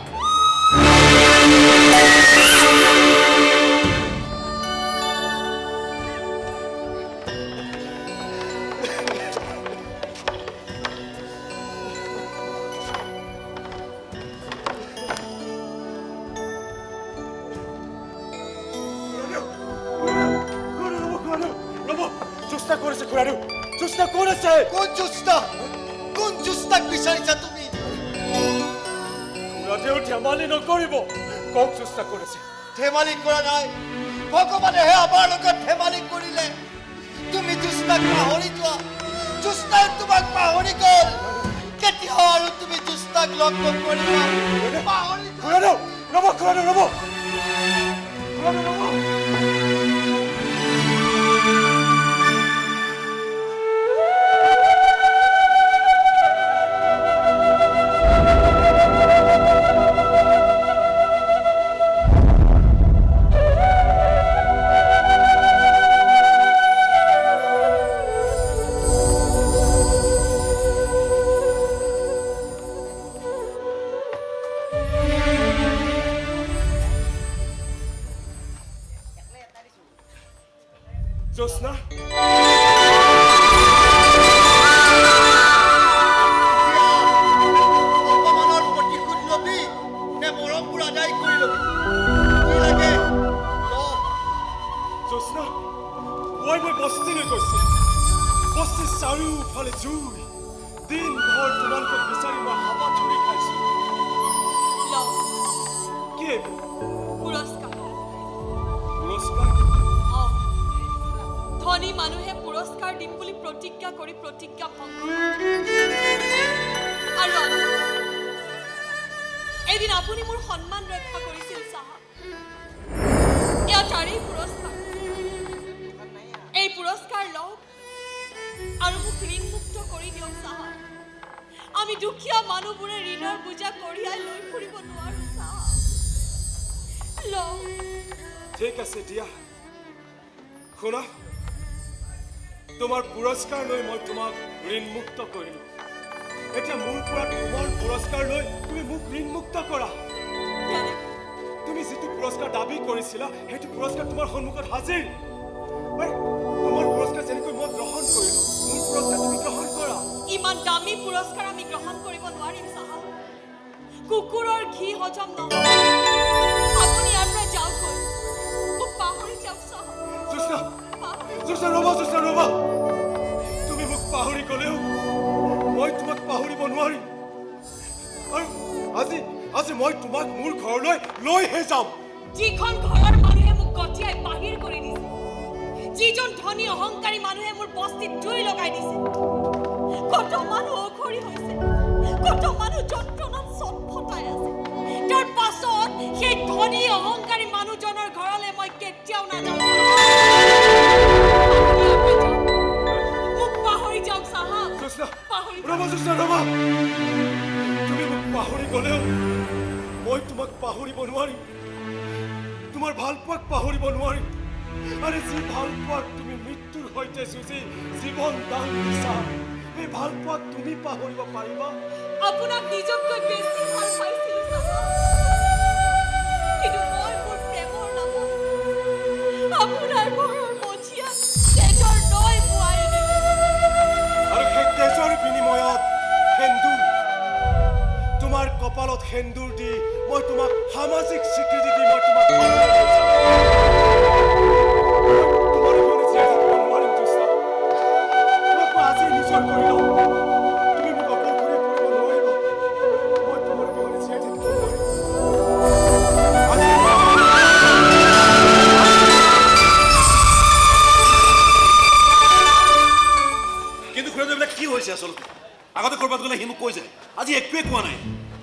কোন জ্যোৎস্নাক বিচাৰিছা তুমি ধেমালি নকৰিব কওক জ্যোৎস্না কৰিছে ধেমালি কৰা নাই ভগৱানেহে আমাৰ লগত ধেমালি কৰিলে তুমি জ্যোৎস্নাক পাহৰি যোৱা জ্যোৎস্নাই তোমাক পাহৰি গ'ল কেতিয়াও আৰু তুমি জ্যোৎস্নাক লগ নকৰিবা পাহৰি ৰ'ব জ্যোৎস্না অপমানৰ প্ৰতিশোধ ল'বি নে মৰমবোৰ আদায় কৰি ল'বি কি লাগে জ্যোৎস্না মই বস্তিলৈ গৈছোঁ বস্তিৰ চাৰিওফালে জুই দিনভৰ তোমালোকক বিচাৰি মই হাবা ধৰি খাইছোঁ কি পুৰস্কাৰ ধনী মানুহে পুৰস্কাৰ দিম বুলি প্ৰতিজ্ঞা কৰি প্ৰতিজ্ঞা ভংগ আৰু এদিন আপুনি মোৰ সন্মান ৰক্ষা কৰিছিল চাহাব এয়া তাৰেই পুৰস্কাৰ এতিয়া শুনা তোমাৰ পুৰস্কাৰ লৈ মই তোমাক ঋণমুক্ত কৰিলোঁ এতিয়া মোৰ পৰা তোমাৰ পুৰস্কাৰ লৈ তুমি মোক ঋণমুক্ত কৰা তুমি যিটো পুৰস্কাৰ দাবী কৰিছিলা সেইটো পুৰস্কাৰ তোমাৰ সন্মুখত হাজিৰ তোমাৰ পুৰস্কাৰ যেনেকৈ মই গ্ৰহণ কৰিলোঁ মোৰ পুৰস্কাৰ তুমি গ্ৰহণ কৰা ইমান দামী পুৰস্কাৰ আমি গ্ৰহণ কৰিব নোৱাৰিম চাহাব কুকুৰৰ ঘি হজম নহয় আপুনি ইয়াৰ পৰা যাওক মোক পাহৰি যাওক চাহাব জোচনা ৰবা তুমি মোক পাহৰি গলেও মই তোমাক পাহৰিব নোৱাৰিম আৰু আজি মই তোমাক মোৰ ঘৰলৈ লৈহে যাম যিখন ঘৰৰ মানুহে মোক গঠিয়াই বাহিৰ কৰি দিছে যিজন ধনী অহংকাৰী মানুহে মোৰ বস্তিত জুই লগাই দিছে কত মানুহ অঘৰী হৈছে কত মানুহ যন্ত্ৰণাত ছটফটাই আছে তাৰ পাছত সেই ধনী অহংকাৰী মানুহজনৰ ঘৰলৈ মই কেতিয়াও নাযাওঁ মোক পাহৰি যাওক চাহাব ৰবা তুমি মোক পাহৰি গলেও মই তোমাক পাহৰিব নোৱাৰিম তোমাৰ ভাল পোৱাক পাহৰিব নোৱাৰিম আৰে যি ভাল পোৱাক তুমি মৃত্যুৰ সৈতে যুঁজি জীৱন দান দিছা এই ভাল পোৱাক তুমি পাহৰিব পাৰিবা আপোনাক নিজতকৈ বেছি ভাল পাইছিলোঁ চাহাব কিন্তু মই মোৰ প্ৰেমৰ নামত আপোনাৰ ঘৰৰ মজিয়া তেজৰ নৈ বোৱাই দিলোঁ আৰু সেই তেজৰ বিনিময়ত সেন্দুৰ তোমাৰ কপালত সেন্দুৰ দি মই তোমাক সামাজিক স্বীকৃতি দি মই তোমাক আজি নিজৰ কৰি লওঁ তুমি মোক অকলশৰীয়া কৰিব নোৱাৰিবা মই তোমাৰ বিহনে জীয়াই থাকিব নোৱাৰিম কিন্তু খুড়াজীবিলাক কি হৈছে আচলতে আগতে ক'ৰবাত গ'লে সি মোক কৈ যায় আজি একোৱে কোৱা নাই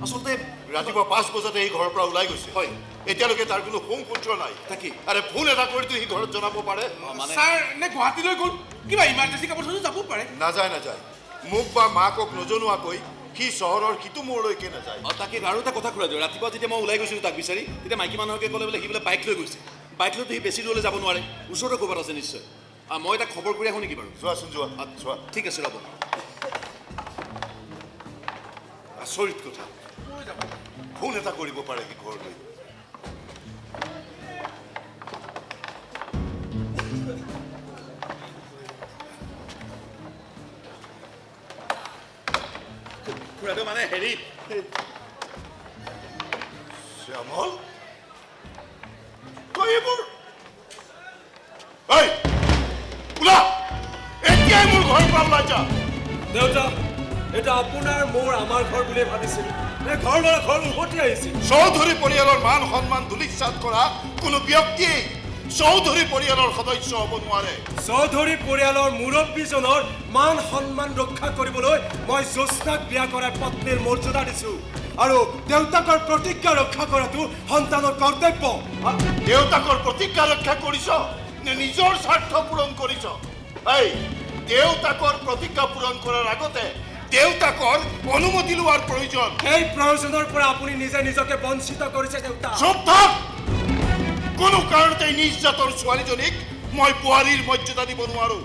আচলতে ৰাতিপুৱা 5 বজাতে এই ঘৰৰ পৰা ওলাই গৈছে হয় এতিয়ালৈকে তাৰ কোনো ফোন সূত্ৰ নাই তাকে আৰে ফোন এটা কৰিতো সি ঘৰত জনাব পাৰে ছাৰ নে গুৱাহাটীলৈ গ'ল কিবা ইমাৰ্জেঞ্চি কামত হয়তো যাব পাৰে নাযায় মোক বা মাকক নজনোৱাকৈ সি চহৰৰ সিটো মূৰলৈকে নাযায় তাকে আৰু এটা কথা খুড়াজী ৰাতিপুৱা যেতিয়া মই ওলাই গৈছিলোঁ তাক বিচাৰি তেতিয়া মাইকী মানুহকে ক'লে বোলে সি বোলে বাইক লৈ গৈছে বাইক লৈতো সি বেছি দূৰলৈ যাব নোৱাৰে ওচৰতে ক'ৰবাত আছে নিশ্চয় মই এটা খবৰ কৰি আহোঁ নেকি বাৰু যোৱাচোন যোৱা ঠিক আছে ৰ'ব আচৰিত কথা ফোন এটা কৰিব পাৰে সি ঘৰলৈ খুড়াটো মানে হেৰি শ্যামল তই এইবোৰ ওলা এতিয়াই মোৰ ঘৰৰ পৰা ওলাই যা দেউতা এটা আপোনাৰ মোৰ আমাৰ ঘৰ বুলিয়ে ভাবিছিলোঁ ঘৰ ল'ৰা ঘৰ উভতি আহিছিল চৌধুৰী পৰিয়ালৰ মান সন্মান ধূলিসাৎ কৰা কোনো ব্যক্তিয়ে চৌধুৰী পৰিয়ালৰ সদস্য হ'ব নোৱাৰে চৌধুৰী পৰিয়ালৰ মুৰব্বীজনৰ মান সন্মান ৰক্ষা কৰিবলৈ মই জ্যোৎস্নাক বিয়া কৰাই পত্নীৰ মৰ্যাদা দিছোঁ আৰু দেউতাকৰ প্ৰতিজ্ঞা ৰক্ষা কৰাটো সন্তানৰ কৰ্তব্য দেউতাকৰ প্ৰতিজ্ঞা ৰক্ষা কৰিছ নে নিজৰ স্বাৰ্থ পূৰণ কৰিছ দেউতাকৰ প্ৰতিজ্ঞা পূৰণ কৰাৰ আগতে দেউতাকৰ অনুমতি লোৱাৰ প্ৰয়োজন সেই প্ৰয়োজনৰ পৰা আপুনি নিজে নিজকে বঞ্চিত কৰিছে দেউতা চুপ থাক কোনো কাৰণতে নিজ জাতৰ ছোৱালীজনীক মই বোৱাৰীৰ মৰ্যাদা দিব নোৱাৰো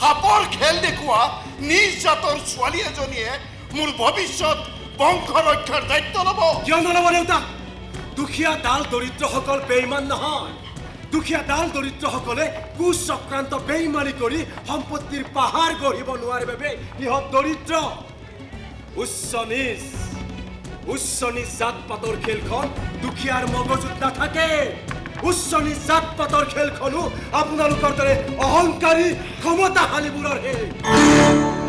সাপৰ খেল দেখুওৱা নিজ জাতৰ ছোৱালী এজনীয়ে মোৰ ভৱিষ্যত বংশ ৰক্ষাৰ দায়িত্ব ল'ব কিয় নল'ব দেউতা দুখীয়া দাল দৰিদ্ৰসকল বেইমান নহয় দুখীয়া দাল দৰিদ্ৰসকলে কুচক্ৰান্ত বেইমানি কৰি সম্পত্তিৰ পাহাৰ গঢ়িব নোৱাৰে বাবে ইহঁত দৰিদ্ৰ উচ্চ নিজ জাত পাতৰ খেলখন দুখীয়াৰ মগজুত নাথাকে উচ্চ নিজ জাত পাতৰ খেলখনো আপোনালোকৰ দৰে অহংকাৰী ক্ষমতাশালীবোৰৰহে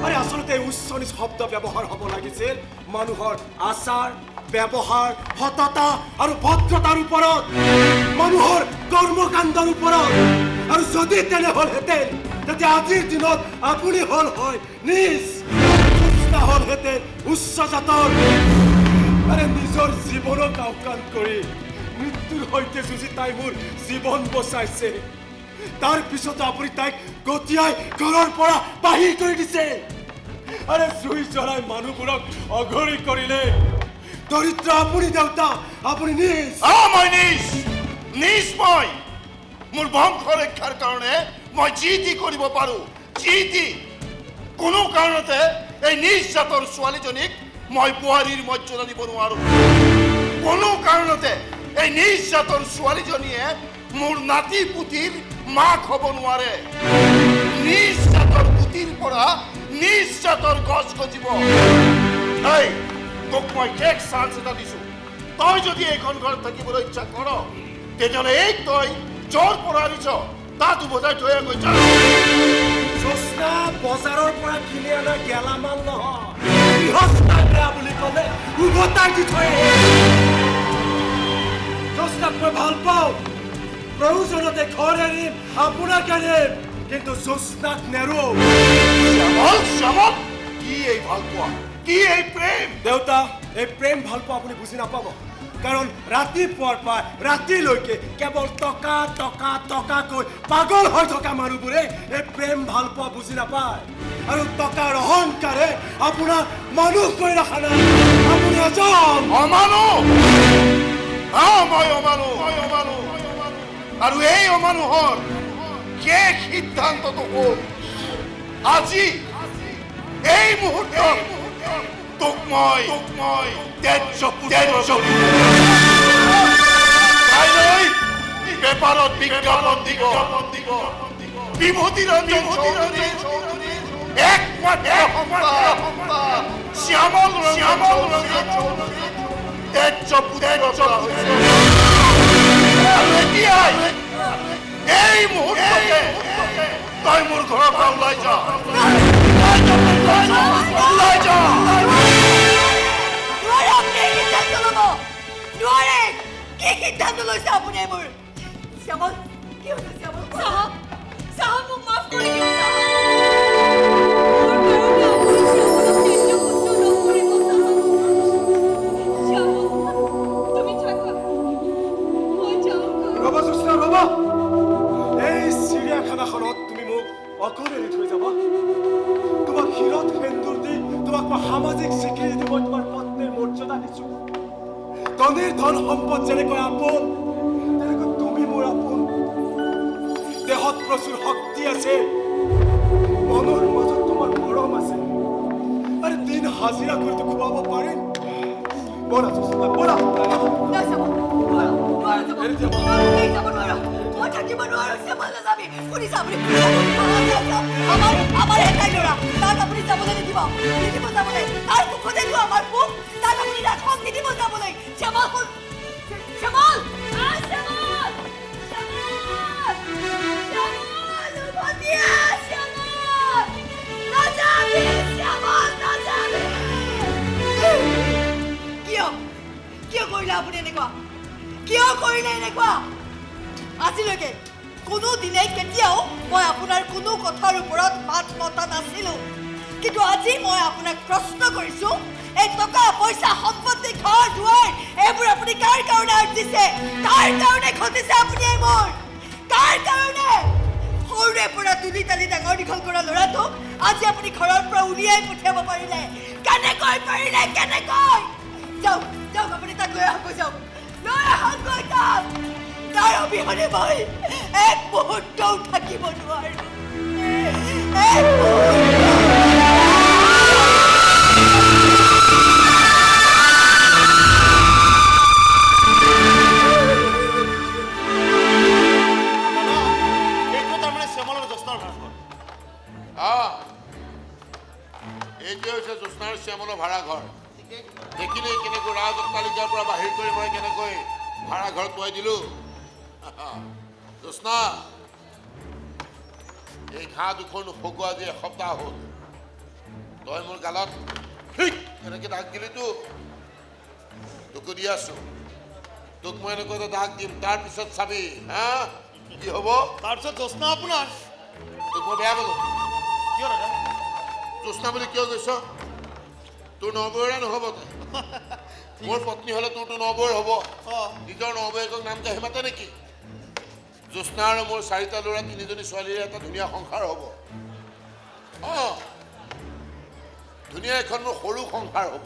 আৰে আচলতে উচ্চ নিজ শব্দ ব্যৱহাৰ হ'ব লাগিছিল মানুহৰ আচাৰ ব্যৱহাৰ সততা আৰু ভদ্ৰতাৰ ওপৰত মানুহৰ কৰ্মকাণ্ডৰ ওপৰত আৰু যদি তেনেহ'লহেঁতেন তেতিয়া আজিৰ দিনত আপুনি হ'ল হয় নিজ হ'লহেঁতেন উচ্চ জাতৰ আৰে নিজৰ জীৱনক আওকাণ কৰি মৃত্যুৰ সৈতে যুঁজি তাই মোৰ জীৱন বচাইছে তাৰ পিছতো আপুনি তাইক গতিয়াই ঘৰৰ পৰা বাহিৰ কৰি দিছে আৰে জুই জ্বলাই মানুহবোৰক অঘৰী কৰিলে দৰিদ্ৰ আপুনি দেউতা আপুনি নিজ মই মোৰ বংশ ৰক্ষাৰ কাৰণে মই যি টি কৰিব পাৰোঁ যি টি কোনো কাৰণতে এই নিজ জাতৰ ছোৱালীজনীক মই বোৱাৰীৰ মৰ্যাদা দিব নোৱাৰোঁ কোনো কাৰণতে এই নিজ জাতৰ ছোৱালীজনীয়ে মোৰ নাতি পুতিৰ মাক হ'ব নোৱাৰে নিজ জাতৰ পুতিৰ পৰা নিজ জাতৰ গছ গজিব এই তোক মই এক চান্স এটা দিছোঁ তই যদি এইখন ঘৰত থাকিবলৈ ইচ্ছা কৰ তেতিয়াহ'লে এই তই জোৰ পৰা আনিছ তাতো বজাই থৈ গৈ যা জ্যোৎস্না বজাৰৰ পৰা কিনি অনা গেলামাল নহয় গৃহস্থা বেয়া বুলি ক'লে উভতাই দি থৈ জ্যোৎস্নাক মই ভাল পাওঁ প্ৰয়োজনতে ঘৰ এৰিম আপোনাক এৰিম কিন্তু জ্যোৎস্নাক নেৰো শ্যামল কি এই ভাল পোৱা কি এই প্ৰেম দেউতা এই প্ৰেম ভাল পোৱা আপুনি বুজি নাপাব কাৰণ ৰাতিপুৱাৰ পৰা ৰাতিলৈকে কেৱল টকা টকা টকাকৈ পাগল হৈ থকা মানুহবোৰে এই প্ৰেম ভাল পোৱা বুজি নাপায় আৰু টকাৰ অহংকাৰে আপোনাক মানুহ কৰি ৰখা নাই আপুনি এজন অমানুহ মই অমানুহ আৰু এই অমানুহৰ শেষ সিদ্ধান্তটো হ'ল আজি এই মুহূৰ্তত তোক মই কাইলৈ পেপাৰত বিজ্ঞাপন দিব বিভূতি ৰঞ্জন একমাত্ৰ সন্তান শ্যামল আৰু এতিয়াই এই মুহূৰ্ততে তই মোৰ ঘৰৰ পৰা ওলাই যা সিদ্ধান্ত লৈছে আপুনি মোৰ শ্যামল কি হৈছে শ্যামল চাহক মোক মাফ কৰি দিয়ক এই চিৰিয়াখানাখনত তুমি মোক অকলে এৰি থৈ যাবা তোমাক শিৰত সেন্দুৰ দি তোমাক মই সামাজিক স্বীকৃতি দি মই তোমাৰ পত্নীৰ মৰ্যাদা দিছো ধনীৰ ধন সম্পদ যেনেকৈ আপোন তেনেকৈ তুমি মোৰ আপোন দেহত প্ৰচুৰ শক্তি আছে মনৰ মাজত তোমাৰ মৰম আছে আৰু দিন হাজিৰা কৰি খুৱাব পাৰিম বৰা বৰা মই থাকিব নোৱাৰো শ্যামল নাযাবি শুনিছা আপুনি আমাৰ এটাই ল'ৰা তাক আপুনি যাবলৈ নিদিব যাবলৈ তাৰ মুখতেতো আমাৰ মুখ তাক আপুনি ৰাখক নিদিব যাবলৈ শ্যামল শ্যামল কিয় কৰিলে আপুনি এনেকুৱা কিয় কৰিলে এনেকুৱা আজিলৈকে কোনো দিনে কেতিয়াও মই আপোনাৰ কোনো কথাৰ ওপৰত মাত মতা নাছিলো কিন্তু আজি মই আপোনাক প্ৰশ্ন কৰিছো এই টকা পইচা সম্পত্তি ঘৰ দুৱাৰ এইবোৰ আপুনি কাৰ কাৰণে দিছে কাৰ কাৰণে ঘটিছে আপুনি মোৰ কাৰ কাৰণে সৰুৰে পৰা তুলি তালি ডাঙৰ দীঘল কৰা ল'ৰাটোক আজি আপুনি ঘৰৰ পৰা উলিয়াই পঠিয়াব পাৰিলে কেনেকৈ পাৰিলে কেনেকৈ যাওক যাওক আপুনি তাক লৈ আহক যাওক লৈ আহক যাওক তাৰ অবিহনে মই এক মুহূৰ্তও থাকিব নোৱাৰো এইটো তাৰমানে শ্যামলৰ জ্যোৎস্নাৰ ভাড়াঘৰ এইটোৱে হৈছে জ্যোৎস্নাৰ শ্যামলৰ ভাড়াঘৰ দেখিলে কেনেকৈ ৰাজ অট্টালিকাৰ পৰা বাহিৰ কৰি মই কেনেকৈ ভাড়াঘৰত পোৱাই দিলো জ্যোৎস্না এই ঘাঁহ দুখন নুশুকোৱা আজি এসপ্তাহ হ'ল তই মোৰ গালত এনেকৈ দাগ দিলিতো তোকো দি আছো তোক মই এনেকৈ এটা দাগ দিম তাৰপিছত চাবি হা কি হ'ব তাৰপিছত জ্যোৎস্না আপোনাৰ তোক মই বেয়া পালো কিয় দাদা জ্যোৎস্না বুলি কিয় কৈছ তোৰ নবৌৰে নহ'ব তই মোৰ পত্নী হ'লে তোৰতো নবৌৰ হ'ব নিজৰ নবৌয়েকক নাম কাঢ়ি মাতে নেকি জ্যোৎস্না আৰু মোৰ 4টা ল'ৰা 3জনী ছোৱালীৰে এটা ধুনীয়া সংসাৰ হ'ব ধুনীয়া এখন মোৰ সৰু সংসাৰ হ'ব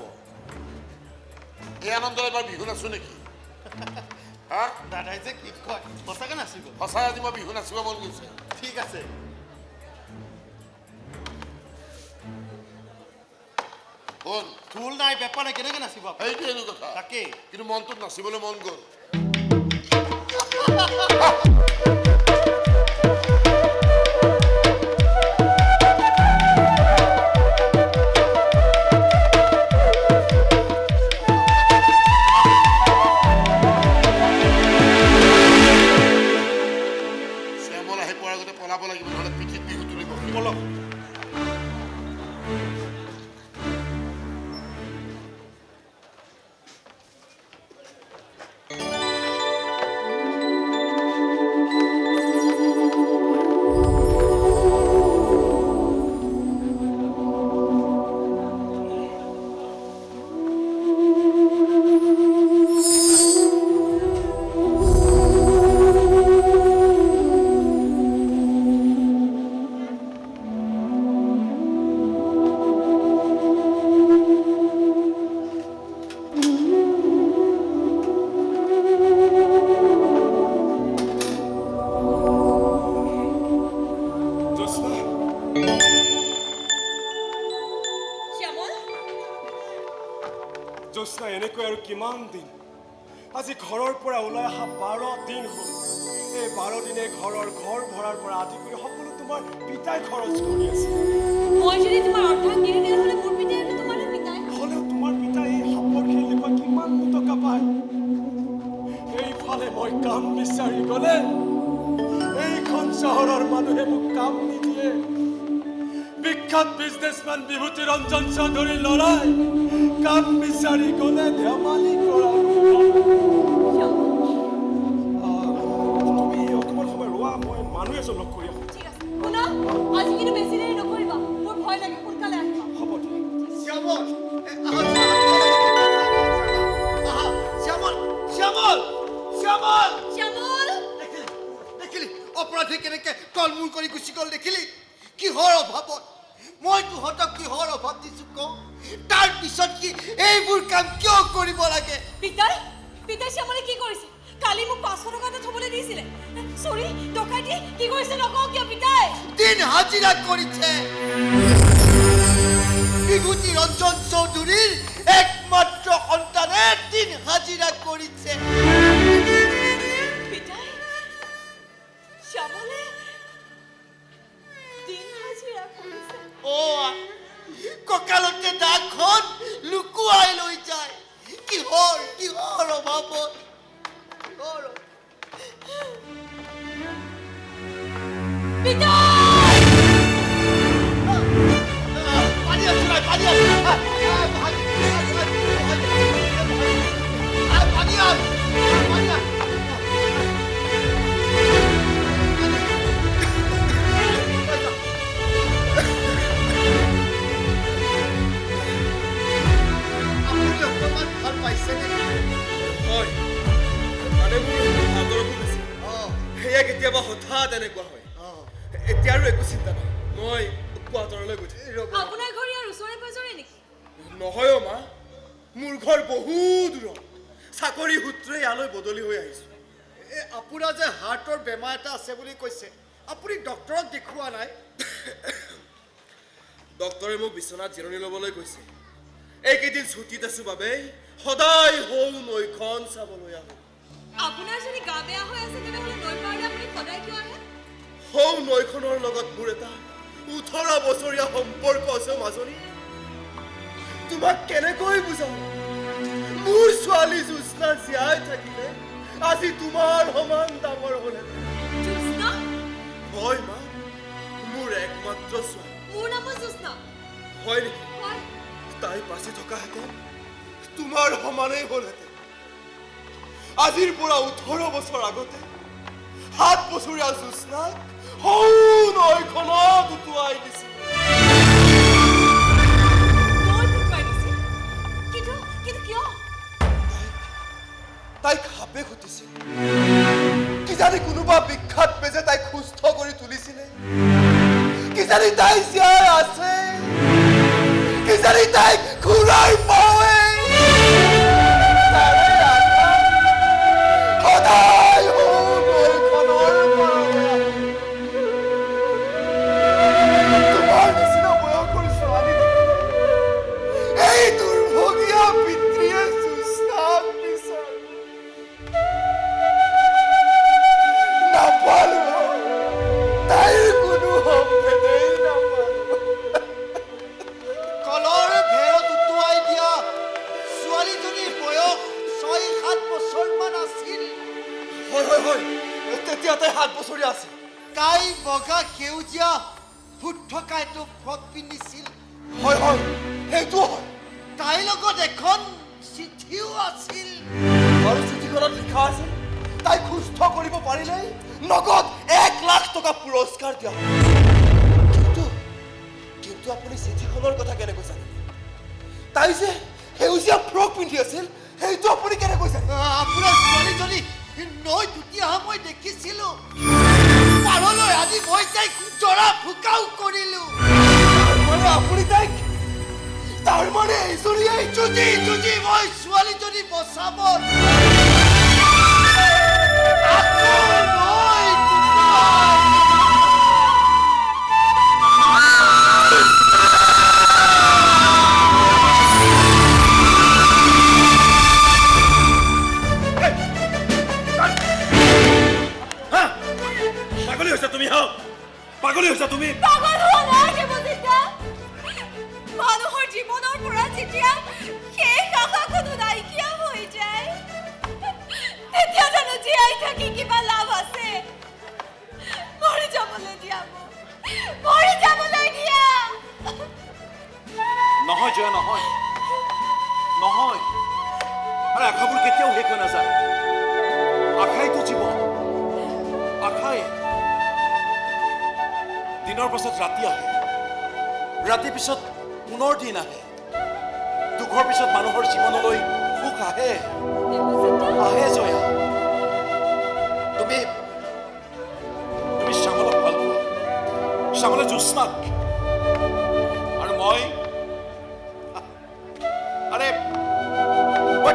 এই আনন্দত এবাৰ বিহু নাচো নেকি হা দাদাই যে কি কয় সঁচাকে নাচিব সঁচাই আজি মই বিহু নাচিব মন গৈছে ঠিক আছে কোন ঢোল নাই পেপা নাই কেনেকে নাচিব সেইটোৱেইটো কথা তাকে কিন্তু মনটোত নাচিবলৈ মন গ'ল শ্যামল আহি পোৱাৰ আগতে পলাব লাগিব নহ'লে পিঠিত বিহু তুলিব বলক জ্যোৎস্না এনেকৈ আৰু কিমান দিন আজি ঘৰৰ পৰা ওলাই অহা 12 দিন হ'ল এই 12 দিনে ঘৰৰ ঘৰ ভৰাৰ পৰা আদি কৰি সকলো তোমাৰ পিতাই খৰচ কৰি আছে মই যদি তোমাৰ অৰ্ধাংগিনী হ'লে মোৰ পিতাই আৰু তোমাৰো পিতাই হ'লেও তোমাৰ পিতাই এই সাপৰ খেল দেখুৱাই কিমান টকা পায় এইফালে মই কাম বিচাৰি গ'লে এইখন চহৰৰ মানুহে মোক কাম নিদিয়ে বিখ্যাত বিজনেছমেন বিভূতি ৰঞ্জন চৌধুৰীৰ ল'ৰাই কাম বিচাৰি গ'লে ধেমালি কৰা তুমি অকণমান সময় ৰোৱা মই মানুহ এজন লগ কৰি আহোঁ ঠিক আছে শুনা আজি কিন্তু বেছি দেৰি নকৰিবা মোৰ ভয় লাগে সোনকালে আহিবা হ'ব দিয়া শ্যামল শ্যামল শ্যামল শ্যামল শ্যামল দেখিলি অপৰাধী কেনেকে তলমূল কৰি গুচি গ'ল দেখিলি কিহৰ অভাৱত মই তহঁতক কিহৰ অভাৱ দিছো ক তাৰ পিছত কি এইবোৰ কাম কিয় কৰিব লাগে পিতাই পিতাই শ্যামলে কি কৰিছে কালি মোক 500 টকা এটা থবলৈ দিছিলে সৰি ডকাইতি কি কৰিছে নকওঁ কিয় পিতাই দিন হাজিৰা কৰিছে বিভূতি ৰঞ্জন চৌধুৰীৰ একমাত্ৰ সন্তানে দিন হাজিৰা কৰিছে পিতাই শ্যামলে দিন হাজিৰা কৰিছে কঁকালতে দাগখন লুকুৱাই লৈ যায় কিহৰ অভাৱত পিতাই পানী আছে পানী আছে কেতিয়াবা হঠাৎ এনেকুৱা হয় এতিয়া আৰু একো চিন্তা নাই মই কোৱাৰ্টাৰলৈ গৈছো আপোনাৰ ঘৰ ইয়াৰ ওচৰে পাজৰে নেকি নহয় মা মোৰ ঘৰ বহু দূৰত চাকৰি সূত্ৰে ইয়ালৈ বদলি হৈ আহিছো আপোনাৰ যে হাৰ্টৰ বেমাৰ এটা আছে বুলি কৈছে আপুনি ডক্টৰক দেখুওৱা নাই ডক্টৰে মোক বিচনাত জিৰণি ল'বলৈ কৈছে এইকেইদিন ছুটীত আছো বাবে সদায় হৌ নৈখন চাবলৈ আহোঁ আপোনাৰ যদি গা বেয়া হৈ আছে তেনেহ'লে নৈ পাৰলৈ আপুনি সদায় কিয় আহে হৌ নৈখনৰ লগত মোৰ এটা 18 বছৰীয়া সম্পৰ্ক আছে মাজনী তোমাক কেনেকৈ বুজাওঁ মোৰ ছোৱালী জ্যোৎস্না জীয়াই থাকিলে আজি তোমাৰ সমান ডাঙৰ হ'লহেঁতেন জ্যোৎস্না হয় মা মোৰ একমাত্ৰ ছোৱালী মোৰ নামো জ্যোৎস্না হয় নেকি হয় তাই বাচি থকাহেঁতেন তোমাৰ সমানেই হ'লহেঁতেন আজিৰ পৰা 18 বছৰ আগতে 7 বছৰীয়া জ্যোৎস্নাক হৌ নৈখনত উটুৱাই দিছিল কিন্তু কিয় তাইক সাপে খুটিছিল কিজানি কোনোবা বিখ্যাত বেজে তাইক সুস্থ কৰি তুলিছিলে কিজানি তাই জীয়াই আছে কিজানি তাইক ঘূৰাই পাৱে তাই বগা সেউজীয়া ফুট থকা এইটো ফ্ৰক পিন্ধিছিল হয় হয় সেইটো হয় তাইৰ লগত এখন চিঠিও আছিল আৰু চিঠিখনত লিখা আছিল তাই সুস্থ কৰিব পাৰিলেই নগদ 1 লাখ টকা পুৰস্কাৰ দিয়া হ'ব। কিন্তু আপুনি চিঠিখনৰ কথা কেনেকৈ জানিলে তাই যে সেউজীয়া ফ্ৰক পিন্ধি আছিল সেইটো আপুনি কেনেকৈ জানিলে আপোনাৰ ছোৱালীজনী নৈ দুটি অহা মই দেখিছিলোঁ পাৰলৈ আজি মই তাইক জৰা ফুকাও কৰিলোঁ মানে আপুনি তাইক তাৰমানে এইজনীয়ে যুঁজি মই ছোৱালীজনী বচাব পাগলী হৈছা তুমি হা পাগলী হৈছা তুমি পাগল হোৱা নাই দেৱজিতা মানুহৰ জীৱনৰ পৰা যেতিয়া শেষ আশা কোনো নাইকিয়া হৈ যায় তেতিয়া জানো জীয়াই থাকি কিবা লাভ আছে মৰি যাবলৈ দিয়া মৰি যাবলৈ দিয়া নহয় জয়া নহয় নহয় আৰু আশাবোৰ কেতিয়াও শেষ হৈ নাযায় আশাইতো জীৱন আশাই দিনৰ পাছত ৰাতি আহে ৰাতিৰ পিছত পুনৰ দিন আহে দুখৰ পিছত মানুহৰ জীৱনলৈ সুখ আহে আহে জয়া তুমি শ্যামলক ভাল পোৱা শ্যামলে জ্যোৎস্নাক আৰু মই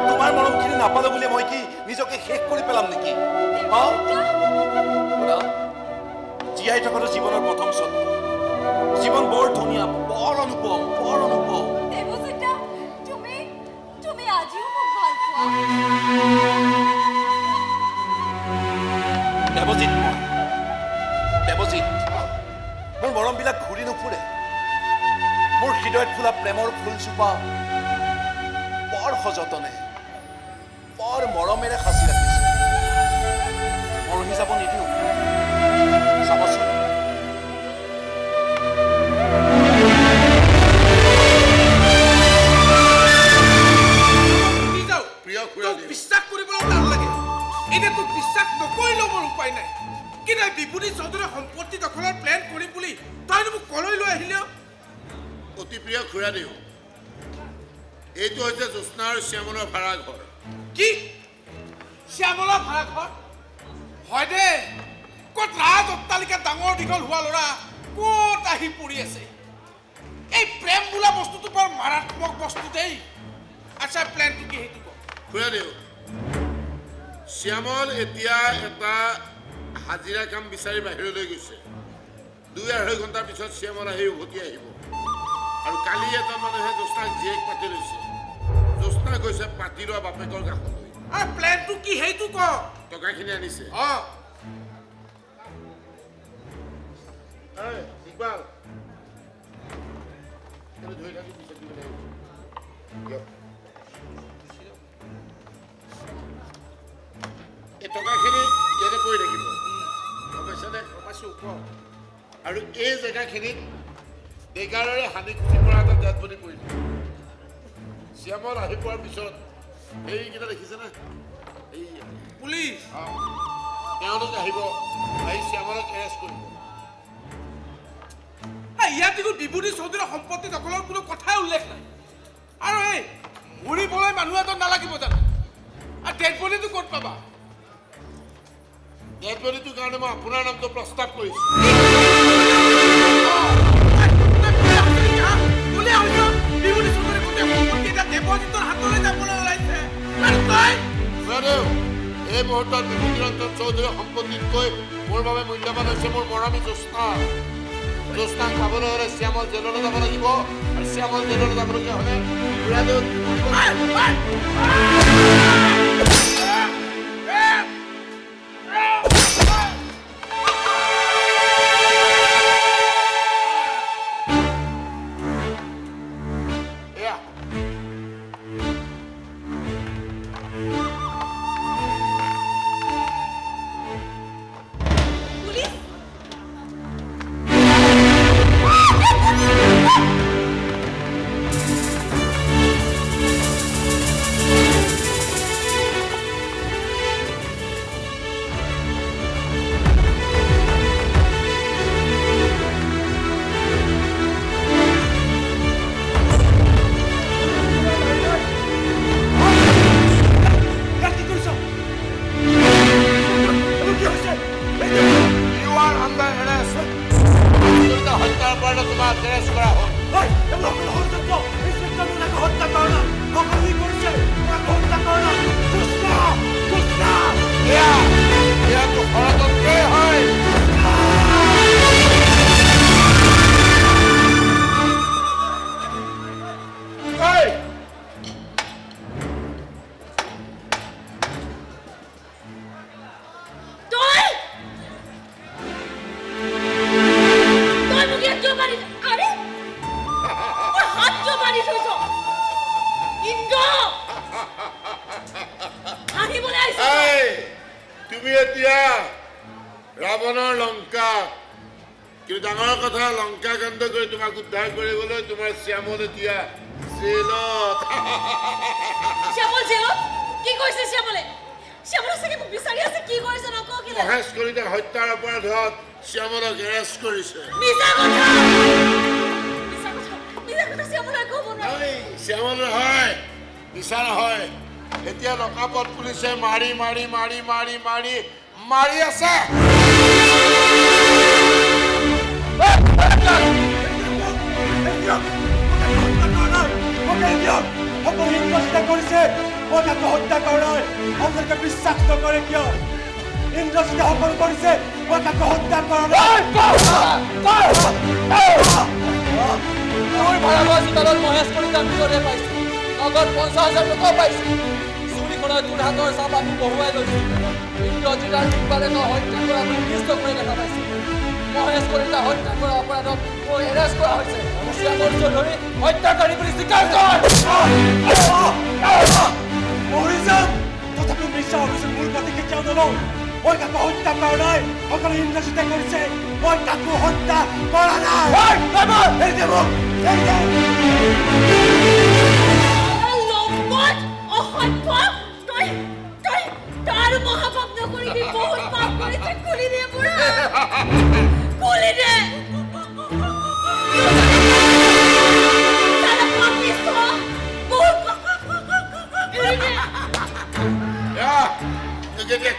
তোমাৰ মৰমখিনি নাপালো বুলি মই কি নিজকে শেষ কৰি পেলাম নেকি জীয়াই থকাটো জীৱনৰ প্ৰথম চৰ্ত জীৱন বৰ ধুনীয়া বৰ অনুপম দেৱজিতা তুমি আজিও মোক ভাল পোৱা দেৱজিত মোৰ মৰমবিলাক ঘূৰি নুফুৰে মোৰ হৃদয়ত ফুলা প্ৰেমৰ ফুলজোপা বৰ সযতনে বৰ মৰমেৰে সাঁচি ৰাখিছো মৰহি যাব নিদিওঁ চাবচোন বিশ্বাস কৰিবলৈ টান লাগে এতিয়া তোক বিশ্বাস নকৰিলেও মোৰ উপায় নাই কিন্তু বিভূতি চৌধুৰীৰ সম্পত্তি দখলৰ প্লেন কৰিম বুলি তই মোক কলৈ লৈ আহিলে অতি প্ৰিয় খুৰাদেউ এইটো হৈছে জ্যোৎস্না আৰু শ্যামলৰ ভাড়া ঘৰ কি শ্যামলৰ ভাড়া ঘৰ হয় দে ক'ত ৰাজ অট্টালিকা ডাঙৰ দীঘল হোৱা ল'ৰা ক'ত আহি পৰি আছে এই প্ৰেম বোলা বস্তুটো বৰ মাৰাত্মক বস্তু দেই আচ্ছা প্লেনটো কি সেইটো কওক খুৰাদেউ শ্যামল এতিয়া এটা হাজিৰা কাম বিচাৰি বাহিৰলৈ গৈছে 2-2.5 ঘণ্টাৰ পিছত শ্যামল আহি উভতি আহিব আৰু কালি এজন মানুহে জ্যোৎস্নাক জীয়েক পাতি লৈছে জ্যোৎস্না গৈছে পাতি লোৱা বাপেকৰ কাষলৈ আৰু প্লেনটো কি সেইটো কওক টকাখিনি আনিছে ইকবাল ধৰি থাকি পিছত এই টকাখিনি ইয়াতে পৰি থাকিব গম পাইছানে আৰু এই জেগাখিনিত ডেকাৰৰে হানি খুচি পৰা এটা ডেড বডি পৰি থাকিব শ্যামল আহি পোৱাৰ পিছত সেইকেইটা দেখিছেনে এই পুলিচ তেওঁলোক আহিব আহি শ্যামলক এৰেষ্ট কৰিব ইয়াত দেখোন বিভূতি চৌধুৰীৰ সম্পত্তি দখলৰ কোনো কথাই উল্লেখ নাই আৰু এই ঘূৰিবলৈ মানুহ এজন নালাগিব জানো আৰু ডেড বডিটো ক'ত পাবা ডেড বডিটোৰ কাৰণে মই আপোনাৰ নামটো প্ৰস্তাৱ কৰিছোঁ এই মুহূৰ্তত বিভূতিৰঞ্জন চৌধুৰীৰ সম্পত্তিতকৈ মোৰ বাবে মূল্যৱান হৈছে মোৰ মৰমী জ্যোৎস্নাক পাবলৈ হ'লে শ্যামল জেললৈ যাব লাগিব আৰু শ্যামল জেললৈ যাবলগীয়া হ'লে এৰেষ্ট কৰা হ'ল। ইয়াতো ষড়যন্ত্ৰই হয়। তুমি এতিয়া ৰাৱণৰ লংকা, কিন্তু ডাঙৰ কথা লংকা কাণ্ড কৰি তোমাক উদ্ধাৰ কৰিবলৈ তোমাৰ শ্যামল এতিয়া জেলত। শ্যামল জেলত? কি কৰিছে শ্যামলে? শ্যামলে চাগে মোক বিচাৰি আছে, কি কৰিছে নকওঁ কি? মহেশ কলিতাক হত্যাৰ অপৰাধত শ্যামলক এৰেষ্ট কৰিছে। মিছা কথা! মিছা কথা শ্যামলে ক'ব নোৱাৰে। শ্যামলৰ হয়, মিছা নহয়। এতিয়া লকাপত পুলিচে মাৰি মাৰি মাৰি মাৰি মাৰি মাৰি আছে। বিশ্বাস নকৰে কিয়? ইন্দ্ৰজিতে সকলো কৰিছে, মই কাকো হত্যা কৰা মোৰ ভাড়াঘৰ চোতালত মহেশ কলিতাৰ মৃতদেহ পাইছো, নগদ 50,000 টকা পাইছো। চুৰিখনৰ তোৰ হাতৰ চাপ আমি বহুৱাই লৈছো। ইন্দ্ৰজিত আৰু ইকবালক হত্যা কৰা নিৰ্দিষ্ট কৰি দেখা পাইছো। মহেশ কলিতা হত্যা কৰা অপৰাধত মোক এৰেষ্ট কৰা হৈছে। শ্যামল চৌধুৰী হত্যাকাৰী বুলি স্বীকাৰ কৰ। মৰি যাম, তথাপিও মিছা অভিযোগ মোৰ প্ৰতি কেতিয়াও নলওঁ। মই কাকো হত্যা কৰা নাই, সকলো ইন্দ্ৰজিতে কৰিছে, মই কাকো হত্যা কৰা নাই।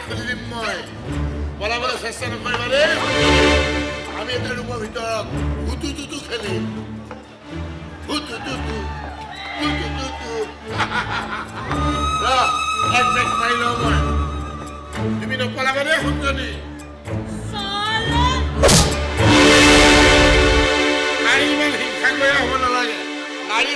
খুলি দিম মই, পলাবলৈ চেষ্টা নকৰিবা দেই। আমি এটা ৰুমৰ ভিতৰত হুতুতুতু খেলিম। হুতুতুতু হুতুতুতু এক বেগ মাৰি লওঁ মই। তুমি নপলাবা দেই সুন্দৰী। নাৰী ইমান হিংসা কৰি হ'ব নালাগে। নাৰী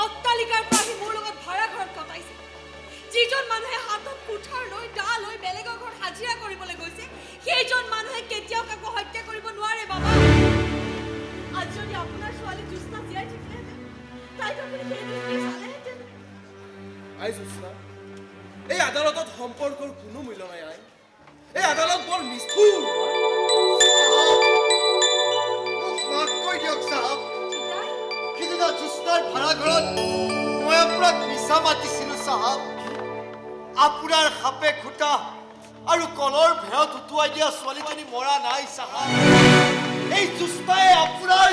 অট্টালিকাৰ পৰা মোৰ লগত ভাড়া ঘৰত কটাইছে, যিজন মানুহে হাতত কুঠাৰ লৈ দা লৈ বেলেগৰ ঘৰত হাজিৰা কৰিবলৈ গৈছে সেইজন মানুহে কেতিয়াও কাকো হত্যা কৰিব নোৱাৰে বাবা আজি যদি আপোনাৰ ছোৱালী জুস্তা জীয়াই থাকিলেহেঁতেন তাইক আপুনি সেই দৃষ্টি চালেহেঁতেন আই জুস্তা এই আদালতত সম্পৰ্কৰ কোনো মূল্য নাই আই এই আদালত বৰ নিষ্ঠুৰ মাফ কৰি দিয়ক চাহাব সিদিনা জুস্তাৰ ভাড়া ঘৰত মই আপোনাক মিছা মাতিছিলো চাহাব আপোনাৰ সাপে খুটা আৰু কলৰ ভেৰত উটুৱাই দিয়া ছোৱালীজনী মৰা নাই চাহাব এই জুস্তাই আপোনাৰ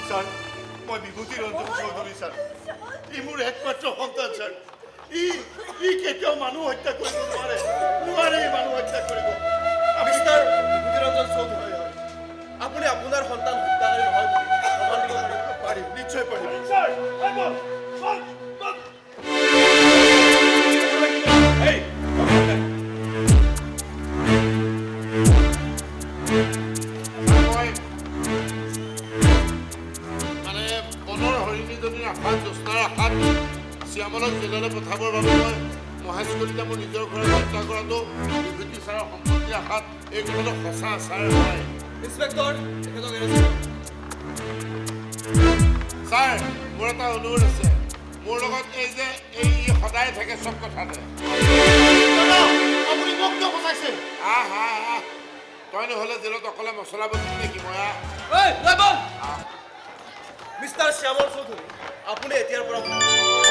স্যাৰ মই বিভূতি ৰঞ্জন চৌধুৰী স্যাৰ ই মোৰ একমাত্ৰ সন্তান স্যাৰ ই কেতিয়াও মানুহ হত্যা কৰিব নোৱাৰে ই মানুহ হত্যা কৰিব মিষ্টাৰ বিভূতিৰঞ্জন চৌধুৰী হয় আপুনি আপোনাৰ সন্তান হত্যাকাৰী নহয় বুলি প্ৰমাণ দিব পাৰিম নিশ্চয় পাৰিম মানে বনৰ হৰিণীজনীৰ আশাত জ্যোৎস্নাৰ আশাত শ্যামলক জেললৈ পঠাবৰ বাবে মই মহেশ কলিতা মোৰ নিজৰ ঘৰত হত্যা কৰাটো বিভূতি ছাৰৰ সম্পত্তিৰ আশাত এই কথাটো সঁচা ছাৰ হয় ইন্সপেক্টৰ তেখেতক এৰেষ্ট কৰক ছাৰ মোৰ এটা অনুৰোধ আছে মোৰ লগত এই সদায় থাকে চব কথাতে আপুনি মোক কিয় বচাইছে আহ তই নহ'লে জেলত অকলে মছলা বনাবি নেকি মই মিষ্টাৰ শ্যামল চৌধুৰী আপুনি এতিয়াৰ পৰা